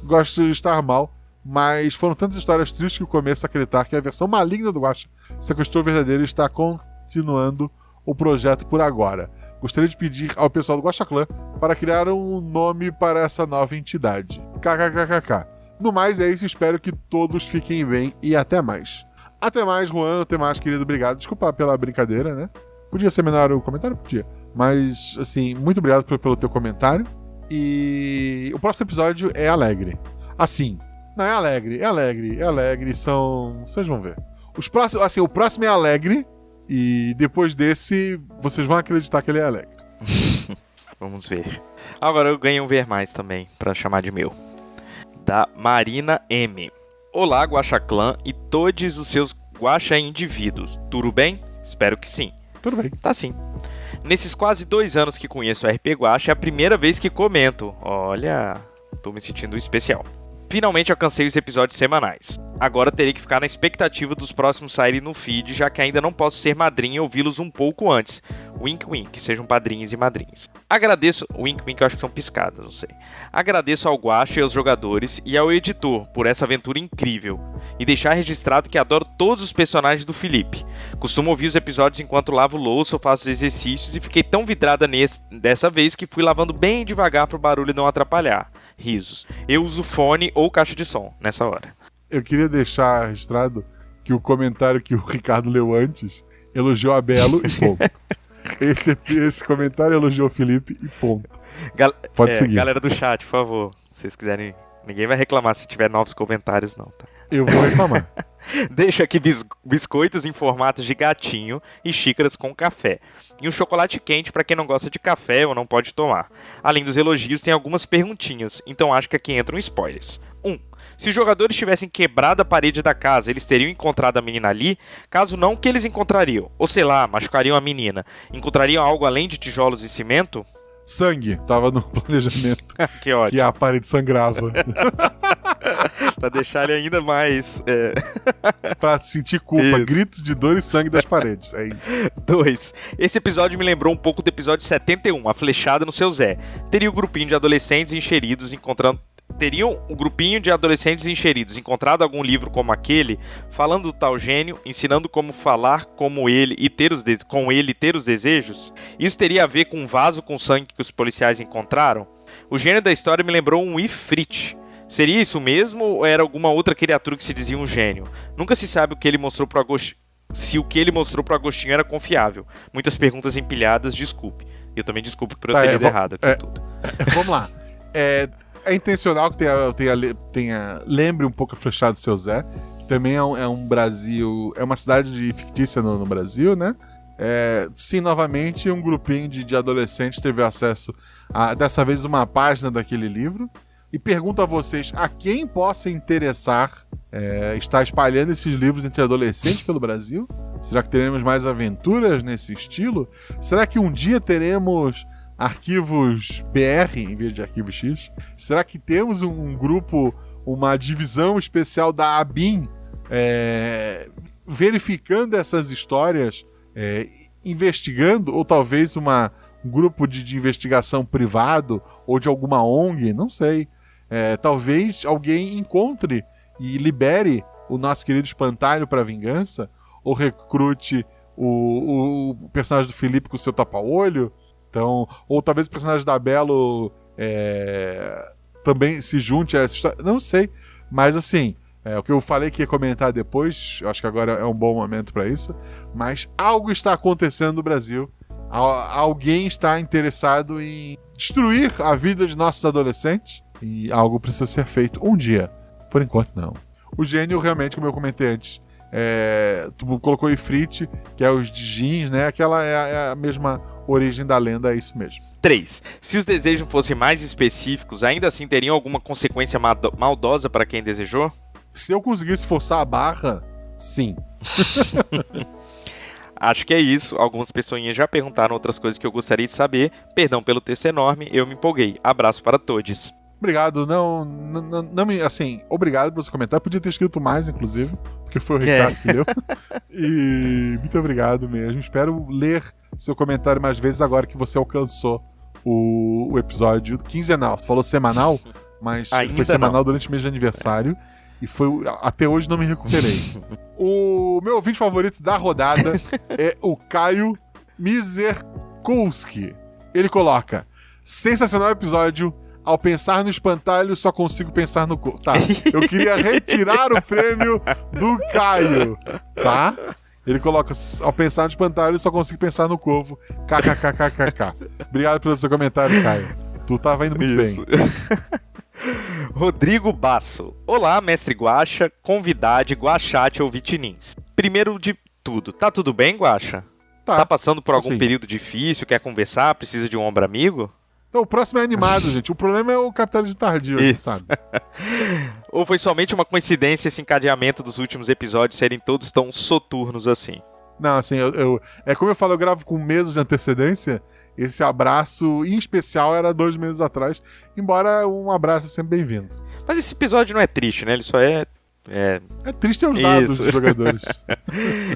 Gosto de estar mal. Mas foram tantas histórias tristes que eu começo a acreditar que a versão maligna do Guaxa sequestrou o verdadeiro e está continuando o projeto por agora. Gostaria de pedir ao pessoal do Guaxa Clã para criar um nome para essa nova entidade. KKKKK. No mais é isso, espero que todos fiquem bem e até mais. Até mais, Juan, até mais, querido, obrigado. Desculpa pela brincadeira, né? Podia ser menor o comentário? Podia. Mas, assim, muito obrigado pelo teu comentário. E o próximo episódio é alegre. Assim, não é alegre, são... Vocês vão ver. O próximo é alegre e depois desse, vocês vão acreditar que ele é alegre. Vamos ver. Agora eu ganhei um ver mais também, pra chamar de meu. Da Marina M. Olá, Guaxaclã e todos os seus Guaxa indivíduos. Tudo bem? Espero que sim. Tudo bem. Tá sim. Nesses quase 2 anos que conheço o RP Guaxa, é a primeira vez que comento. Olha, tô me sentindo especial. Finalmente alcancei os episódios semanais. Agora terei que ficar na expectativa dos próximos saírem no feed, já que ainda não posso ser madrinha e ouvi-los um pouco antes. Wink wink, sejam padrinhos e madrinhas. Agradeço... Wink wink eu acho que são piscadas, não sei. Agradeço ao Guaxa e aos jogadores e ao editor por essa aventura incrível. E deixar registrado que adoro todos os personagens do Felipe. Costumo ouvir os episódios enquanto lavo louça ou faço exercícios e fiquei tão vidrada dessa vez que fui lavando bem devagar pro barulho não atrapalhar. Risos. Eu uso fone ou caixa de som nessa hora. Eu queria deixar registrado que o comentário que o Ricardo leu antes elogiou a Belo e ponto. Esse comentário elogiou o Felipe e ponto. Pode seguir. Galera do chat, por favor. Se vocês quiserem... Ninguém vai reclamar se tiver novos comentários, não, tá? Eu vou reclamar. Deixo aqui biscoitos em formatos de gatinho e xícaras com café. E um chocolate quente para quem não gosta de café ou não pode tomar. Além dos elogios, tem algumas perguntinhas, então acho que aqui entram spoilers. 1. Se os jogadores tivessem quebrado a parede da casa, eles teriam encontrado a menina ali? Caso não, o que eles encontrariam? Ou sei lá, machucariam a menina. Encontrariam algo além de tijolos e cimento? Sangue, tava no planejamento. Que ótimo. Que a parede sangrava. Pra deixar ele ainda mais... Pra sentir culpa, Isso. gritos de dor e sangue das paredes. É isso. 2. Esse episódio me lembrou um pouco do episódio 71, A Flechada no Seu Zé. Teria um grupinho de adolescentes enxeridos encontrado algum livro como aquele, falando do tal gênio, ensinando como falar como ele e ter os desejos? Isso teria a ver com um vaso com sangue que os policiais encontraram? O gênio da história me lembrou um Ifrit. Seria isso mesmo ou era alguma outra criatura que se dizia um gênio? Nunca se sabe o que ele mostrou pro Agostinho. Se o que ele mostrou pro Agostinho era confiável. Muitas perguntas empilhadas, desculpe. Eu também desculpo por eu ter lido errado aqui tudo. Vamos lá. É intencional que tenha lembre um pouco a Flechada do Seu Zé, que também é um Brasil, é uma cidade fictícia no Brasil, né? Sim, novamente, um grupinho de adolescentes teve acesso a, dessa vez, uma página daquele livro. E pergunto a vocês, a quem possa interessar estar espalhando esses livros entre adolescentes pelo Brasil? Será que teremos mais aventuras nesse estilo? Será que um dia teremos arquivos BR em vez de arquivos X? Será que temos um grupo, uma divisão especial da ABIN verificando essas histórias, investigando, ou talvez um grupo de investigação privado ou de alguma ONG? Não sei. Talvez alguém encontre e libere o nosso querido espantalho para vingança, ou recrute o personagem do Felipe com o seu tapa-olho. Então, ou talvez o personagem da Belo também se junte a essa história. Não sei. Mas assim, o que eu falei que ia comentar depois, eu acho que agora é um bom momento para isso. Mas algo está acontecendo no Brasil. Alguém está interessado em destruir a vida de nossos adolescentes. E algo precisa ser feito um dia. Por enquanto, não. O gênio, realmente, como eu comentei antes, tu colocou o Ifrit, que é os Djinns, né? Aquela é a mesma origem da lenda, é isso mesmo. 3. Se os desejos fossem mais específicos, ainda assim teriam alguma consequência maldosa para quem desejou? Se eu conseguisse forçar a barra, sim. Acho que é isso. Algumas pessoinhas já perguntaram outras coisas que eu gostaria de saber. Perdão pelo texto enorme, eu me empolguei. Abraço para todos. Obrigado, obrigado pelo seu comentário. Podia ter escrito mais, inclusive, porque foi o Ricardo que leu. E muito obrigado mesmo. Espero ler seu comentário mais vezes agora que você alcançou o episódio quinzenal. Você falou semanal, mas ainda foi semanal não. durante o mês de aniversário. E até hoje não me recuperei. O meu ouvinte favorito da rodada é o Caio Mizerkowski. Ele coloca: sensacional episódio. Ao pensar no espantalho, só consigo pensar no corvo. Tá, eu queria retirar o prêmio do Caio, tá? Ele coloca, ao pensar no espantalho, só consigo pensar no corvo. KKKKKK. Obrigado pelo seu comentário, Caio. Tu tava indo muito bem. Rodrigo Basso. Olá, mestre Guaxa, convidade, Guaxate ou Vitinins. Primeiro de tudo, tá tudo bem, Guaxa? Tá passando por algum assim, período difícil, quer conversar, precisa de um ombro amigo? Então, o próximo é animado, gente. O problema é o capitalismo tardio, a gente Isso. sabe. Ou foi somente uma coincidência esse encadeamento dos últimos episódios serem todos tão soturnos assim? Não, assim, é como eu falo, eu gravo com meses de antecedência. Esse abraço, em especial, era 2 meses atrás. Embora um abraço é sempre bem-vindo. Mas esse episódio não é triste, né? Ele só é... É triste os dados Isso. dos jogadores.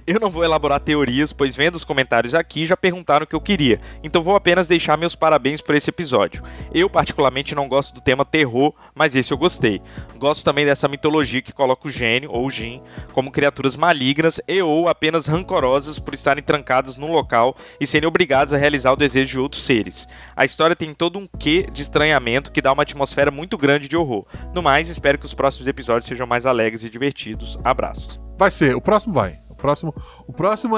Eu não vou elaborar teorias, pois vendo os comentários aqui já perguntaram o que eu queria, então vou apenas deixar meus parabéns por esse episódio. Eu particularmente não gosto do tema terror, mas esse eu gostei. Gosto também dessa mitologia que coloca o gênio, ou Jin, como criaturas malignas e ou apenas rancorosas por estarem trancados num local e serem obrigados a realizar o desejo de outros seres. A história tem todo um quê de estranhamento que dá uma atmosfera muito grande de horror. No mais, espero que os próximos episódios sejam mais alegres e divertidos. Abraços. Vai ser, o próximo vai. O próximo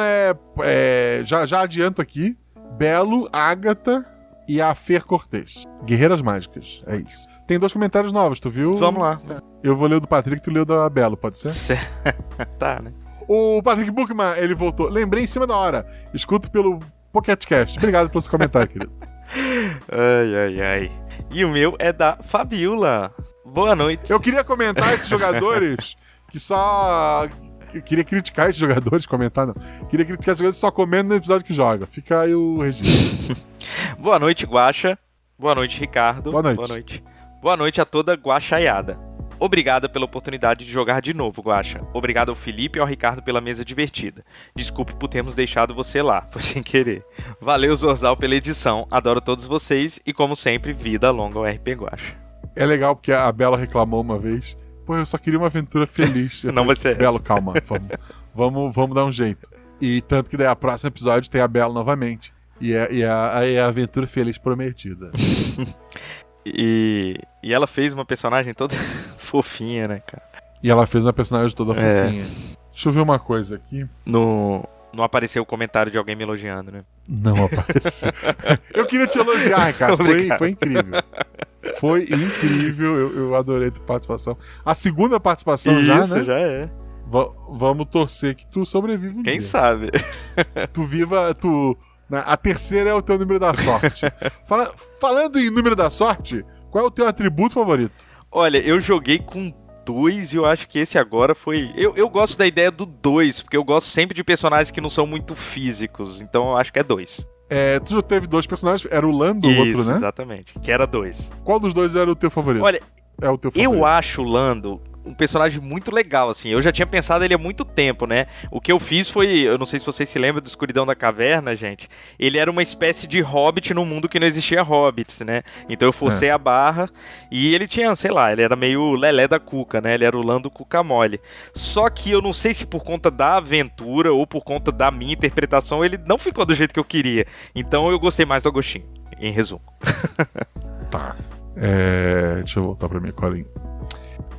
já adianto aqui, Belo, Ágata e a Fer Cortez. Guerreiras Mágicas, é isso. Tem 2 comentários novos, tu viu? Vamos lá. Eu vou ler o do Patrick, tu lê o da Belo, pode ser? Tá, né? O Patrick Buchmann, ele voltou. Lembrei em cima da hora. Escuto pelo PocketCast. Obrigado pelo seu comentário, querido. Ai. E o meu é da Fabiola. Boa noite. Eu queria comentar esses jogadores que só... Eu queria criticar esses jogadores, comentar não. Queria criticar esses jogadores só comendo no episódio que joga. Fica aí o registro. Boa noite, Guaxa. Boa noite, Ricardo. Boa noite. Boa noite a toda guaxaiada. Obrigado pela oportunidade de jogar de novo, Guaxa. Obrigado ao Felipe e ao Ricardo pela mesa divertida. Desculpe por termos deixado você lá, foi sem querer. Valeu, Zorzal, pela edição. Adoro todos vocês e, como sempre, vida longa ao RP Guaxa. É legal porque a Bela reclamou uma vez. Pô, eu só queria uma aventura feliz. Não vai ser Belo, essa. calma. Vamos dar um jeito. E tanto que daí a próximo episódio tem a Bela novamente. E a aventura feliz prometida. E ela fez uma personagem toda fofinha, né, cara? E ela fez uma personagem toda fofinha. Deixa eu ver uma coisa aqui. Não apareceu o comentário de alguém me elogiando, né? Não apareceu. Eu queria te elogiar, cara. Foi incrível. Foi incrível. Eu adorei a tua participação. A segunda participação já, né? Isso, já é. Vamos torcer que tu sobreviva um Quem dia. sabe? Tu viva... A terceira é o teu número da sorte. Falando em número da sorte, qual é o teu atributo favorito? Olha, eu joguei com 2 e eu acho que esse agora foi... Eu gosto da ideia do 2, porque eu gosto sempre de personagens que não são muito físicos, então eu acho que é 2. Tu já teve 2 personagens, era o Lando, o outro, né? Exatamente, que era 2. Qual dos 2 era o teu favorito? Olha, é o teu favorito. Eu acho o Lando um personagem muito legal, assim. Eu já tinha pensado ele há muito tempo, né? O que eu fiz foi... Eu não sei se vocês se lembram do Escuridão da Caverna, gente. Ele era uma espécie de hobbit num mundo que não existia hobbits, né? Então eu forcei a barra e ele tinha, sei lá, ele era meio lelé da cuca, né? Ele era o Lando Cuca Mole. Só que eu não sei se por conta da aventura ou por conta da minha interpretação, ele não ficou do jeito que eu queria. Então eu gostei mais do Agostinho, em resumo. Tá. Deixa eu voltar pra minha colinha.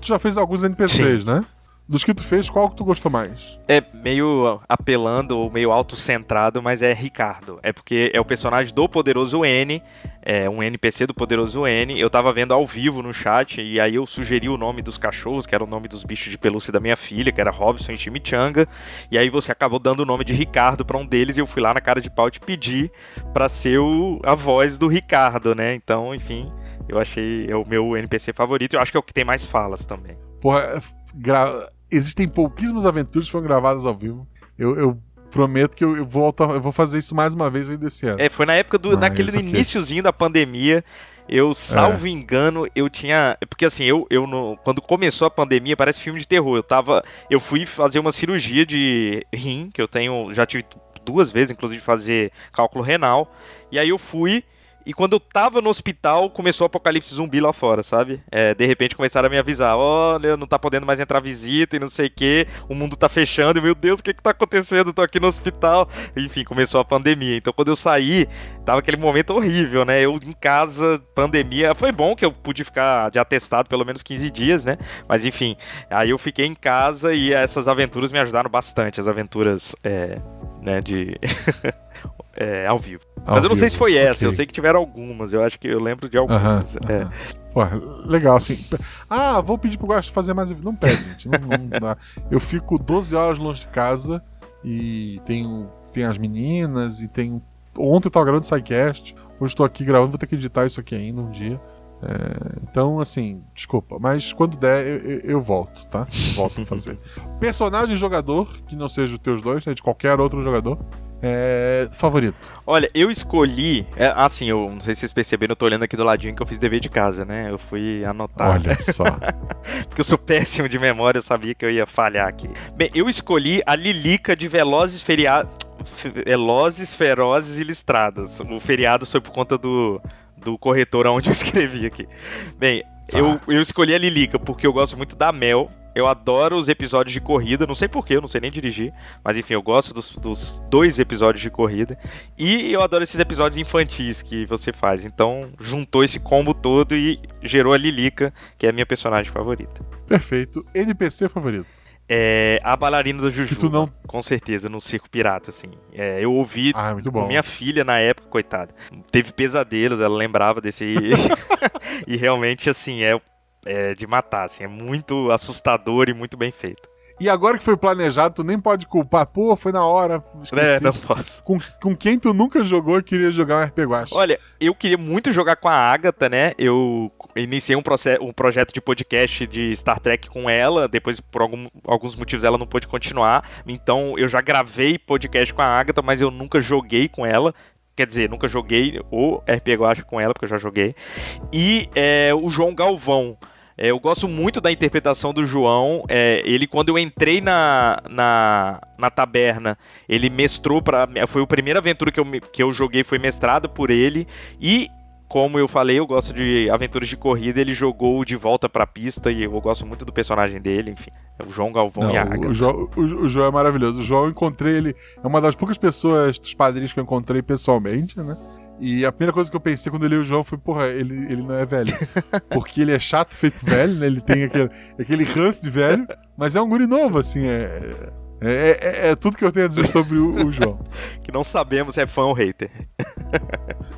Tu já fez alguns NPCs, né? Dos que tu fez, qual que tu gostou mais? É meio apelando ou meio autocentrado, mas é Ricardo. É porque é o personagem do Poderoso N, é um NPC do Poderoso N. Eu tava vendo ao vivo no chat e aí eu sugeri o nome dos cachorros, que era o nome dos bichos de pelúcia da minha filha, que era Robson e Chimichanga. E aí você acabou dando o nome de Ricardo pra um deles e eu fui lá na cara de pau te pedir pra ser a voz do Ricardo, né? Então, enfim... Eu achei o meu NPC favorito. Eu acho que é o que tem mais falas também. Porra, existem pouquíssimas aventuras que foram gravadas ao vivo. Eu prometo que eu vou fazer isso mais uma vez aí desse ano. Foi na época naquele iniciozinho da pandemia. Eu, salvo engano, eu tinha... Porque assim, quando começou a pandemia, parece filme de terror. Eu fui fazer uma cirurgia de rim, que já tive 2 vezes, inclusive, fazer cálculo renal. E aí eu fui... E quando eu tava no hospital, começou o apocalipse zumbi lá fora, sabe? De repente começaram a me avisar, olha, não tá podendo mais entrar visita e não sei o que, o mundo tá fechando, e meu Deus, o que tá acontecendo? Eu tô aqui no hospital. Enfim, começou a pandemia. Então quando eu saí, tava aquele momento horrível, né? Eu em casa, pandemia, foi bom que eu pude ficar de atestado pelo menos 15 dias, né? Mas enfim, aí eu fiquei em casa e essas aventuras me ajudaram bastante, as aventuras, né, de... ao vivo. Mas eu não sei se foi essa, eu sei que tiveram algumas, eu acho que eu lembro de algumas. Pô, legal, assim. Vou pedir pro Guaxa fazer mais. Não pede, gente. Não dá. Eu fico 12 horas longe de casa e tem as meninas e tem. Ontem eu tava gravando SciCast, hoje eu tô aqui gravando, vou ter que editar isso aqui ainda um dia. Então, assim, desculpa, mas quando der eu volto, tá? Volto a fazer. Personagem jogador, que não seja os teus dois, né? De qualquer outro jogador. Favorito? Olha, eu escolhi. Assim, eu não sei se vocês perceberam, eu tô olhando aqui do ladinho que eu fiz dever de casa, né? Eu fui anotar. Olha só. Porque eu sou péssimo de memória, eu sabia que eu ia falhar aqui. Bem, eu escolhi a Lilica de Velozes, Ferozes e Listrados. O feriado foi por conta do corretor onde eu escrevi aqui. Bem, eu escolhi a Lilica porque eu gosto muito da Mel. Eu adoro os episódios de corrida, não sei porquê, eu não sei nem dirigir, mas enfim, eu gosto dos 2 episódios de corrida. E eu adoro esses episódios infantis que você faz. Então, juntou esse combo todo e gerou a Lilica, que é a minha personagem favorita. Perfeito. NPC favorito? A bailarina do Juju, que tu não... com certeza, no Circo Pirata, assim. Eu ouvi com minha filha na época, coitada. Teve pesadelos, ela lembrava desse aí. E realmente, assim, é de matar, assim, é muito assustador e muito bem feito. E agora que foi planejado, tu nem pode culpar, pô, foi na hora, esqueci. Não posso. Com quem tu nunca jogou e queria jogar um RPG Guaxa? Olha, eu queria muito jogar com a Agatha, né, eu iniciei um projeto de podcast de Star Trek com ela, depois por alguns motivos ela não pôde continuar, então eu já gravei podcast com a Agatha, mas eu nunca joguei com ela. Quer dizer, nunca joguei o RPG Guaxa com ela, porque eu já joguei. E o João Galvão. Eu gosto muito da interpretação do João. Ele, quando eu entrei na taberna, ele mestrou foi a primeira aventura que eu joguei, foi mestrado por ele. E, como eu falei, eu gosto de aventuras de corrida. Ele jogou De Volta pra Pista e eu gosto muito do personagem dele, enfim. É o João Galvão e a Agatha. O João é maravilhoso. O João eu encontrei ele. É uma das poucas pessoas dos padrinhos que eu encontrei pessoalmente, né? E a primeira coisa que eu pensei quando eu li o João foi, porra, ele não é velho. Porque ele é chato feito velho, né? Ele tem aquele ranço de velho, mas é um guri novo, assim, é tudo que eu tenho a dizer sobre o João. Que não sabemos se é fã ou hater.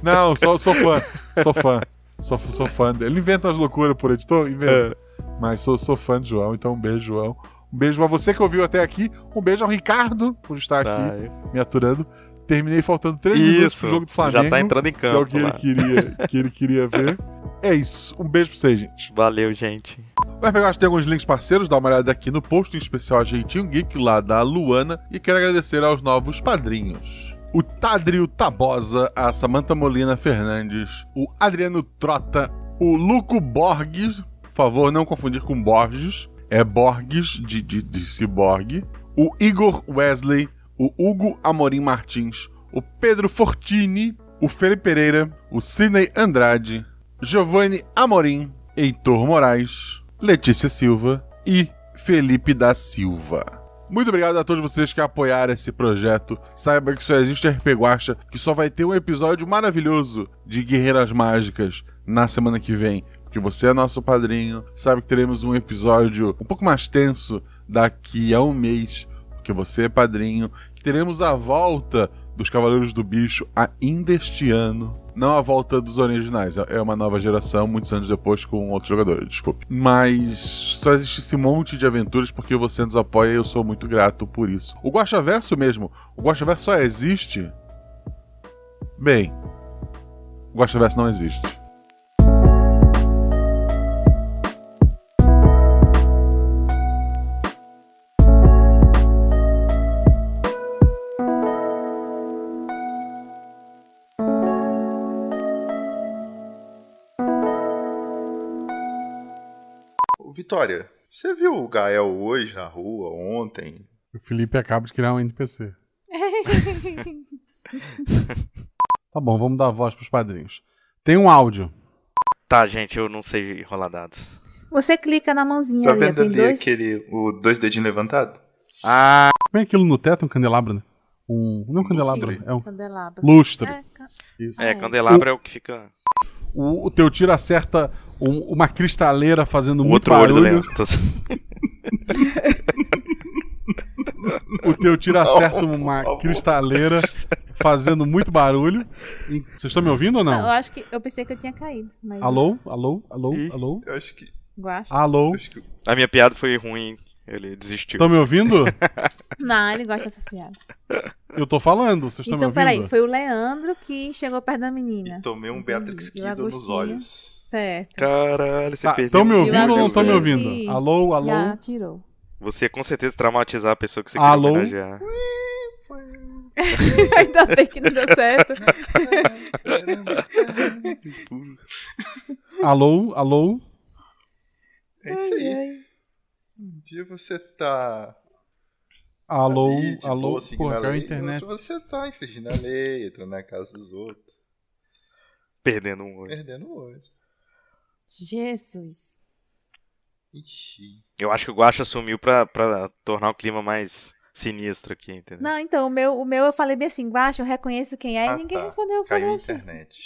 Não, sou fã. Sou fã dele. Ele inventa umas loucuras por editor, inventa. Mas sou fã de João, então um beijo, João. Um beijo a você que ouviu até aqui. Um beijo ao Ricardo por estar aqui me aturando. Terminei faltando 3 minutos pro jogo do Flamengo. Já tá entrando em campo. Que é o que ele queria ver. É isso. Um beijo pra vocês, gente. Valeu, gente. Vai pegar, tem alguns links parceiros, dá uma olhada aqui no post, em especial a Jeitinho Geek, lá da Luana. E quero agradecer aos novos padrinhos. O Tádrio Tabosa, a Samantha Molina Fernandes, o Adriano Trota, o Luco Borges, por favor, não confundir com Borges, é Borges de ciborgue, o Igor Wesley, o Hugo Amorim Martins, o Pedro Fortini, o Felipe Pereira, o Sidney Andrade, Giovanni Amorim, Heitor Moraes, Letícia Silva e Felipe da Silva. Muito obrigado a todos vocês que apoiaram esse projeto. Saiba que só existe RP Guaxa, que só vai ter um episódio maravilhoso de Guerreiras Mágicas na semana que vem. Porque você é nosso padrinho, sabe que teremos um episódio um pouco mais tenso daqui a um mês, porque você é padrinho, que teremos a volta dos Cavaleiros do Bicho ainda este ano. Não a volta dos originais, é uma nova geração, muitos anos depois com outros jogadores, desculpe. Mas só existe esse monte de aventuras porque você nos apoia e eu sou muito grato por isso. O Guaxaverso mesmo, o Guaxaverso só existe... Bem, o Guaxaverso não existe. Vitória, você viu o Gael hoje na rua, ontem? O Felipe acaba de criar um NPC. Tá bom, vamos dar voz pros padrinhos. Tem um áudio. Tá, gente, eu não sei rolar dados. Você clica na mãozinha Tá ali, vendo tem ali dois. o 2 dedinhos levantados? Ah, Como é aquilo no teto? Um candelabro, né? Não um candelabro, Lustre. é um Candelabro. lustre. Isso. candelabro é o que fica. O teu tiro acerta uma cristaleira fazendo O muito outro olho do barulho. Leandro. O teu tiro acerta Não, uma por favor. cristaleira fazendo muito barulho. Vocês estão me ouvindo ou Não, não? eu pensei que eu tinha caído. Mas Alô? Alô? Alô? Ih. Alô? Eu acho que. Guaxa. Alô? Acho que A minha piada foi ruim, ele desistiu. Estão me ouvindo? Não, ele gosta dessas piadas. Eu tô falando, vocês estão Então, me ouvindo? peraí, foi o Leandro que chegou perto da menina. e tomei um Entendi. Beatrix E o Kiddo nos Agostinho? olhos. Certo. Caralho, você perdeu. Estão me E o ouvindo ou não estão me Agostinho ouvindo? que Alô? Alô? Já tirou. Você ia com certeza traumatizar a pessoa que você queria Alô? homenagear. Ainda bem que não deu certo. Alô? Alô? É isso aí. Um dia você tá. Alô? ali, de Alô? boa, seguindo Porra, a caiu a lei, internet. outro você tá infringindo a lei, entrando na casa dos outros, Perdendo um olho. perdendo o olho. Jesus. Ixi. Eu acho que o Guaxa sumiu pra tornar o clima mais sinistro aqui, entendeu? Não, então, o meu eu falei bem assim, Guaxa, eu reconheço quem é, Ah, e ninguém tá. respondeu. Eu Caiu falei, a "Oxi." internet.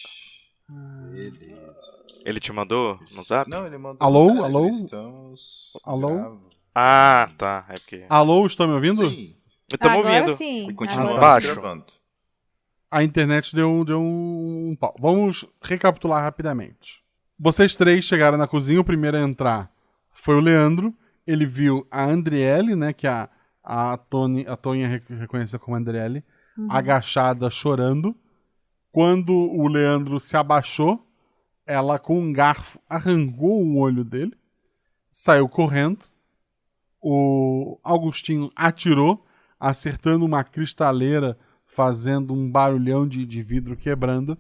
Beleza. Ele te mandou no zap? Não, ele mandou. Alô? no Telegram, Alô? Estamos. Alô? gravo. Ah, tá. É porque. Alô? Estão me ouvindo? Sim. Estamos Agora ouvindo. sim. E continuamos Agora Baixo. gravando. A internet deu um pau. Vamos recapitular rapidamente. Vocês três chegaram na cozinha, o primeiro a entrar foi o Leandro. Ele viu a Andriele, né, que a Tonya reconheceu como Andriele, agachada, chorando. Quando o Leandro se abaixou, ela com um garfo arrancou o olho dele, saiu correndo. O Agostinho atirou, acertando uma cristaleira, fazendo um barulhão de vidro quebrando.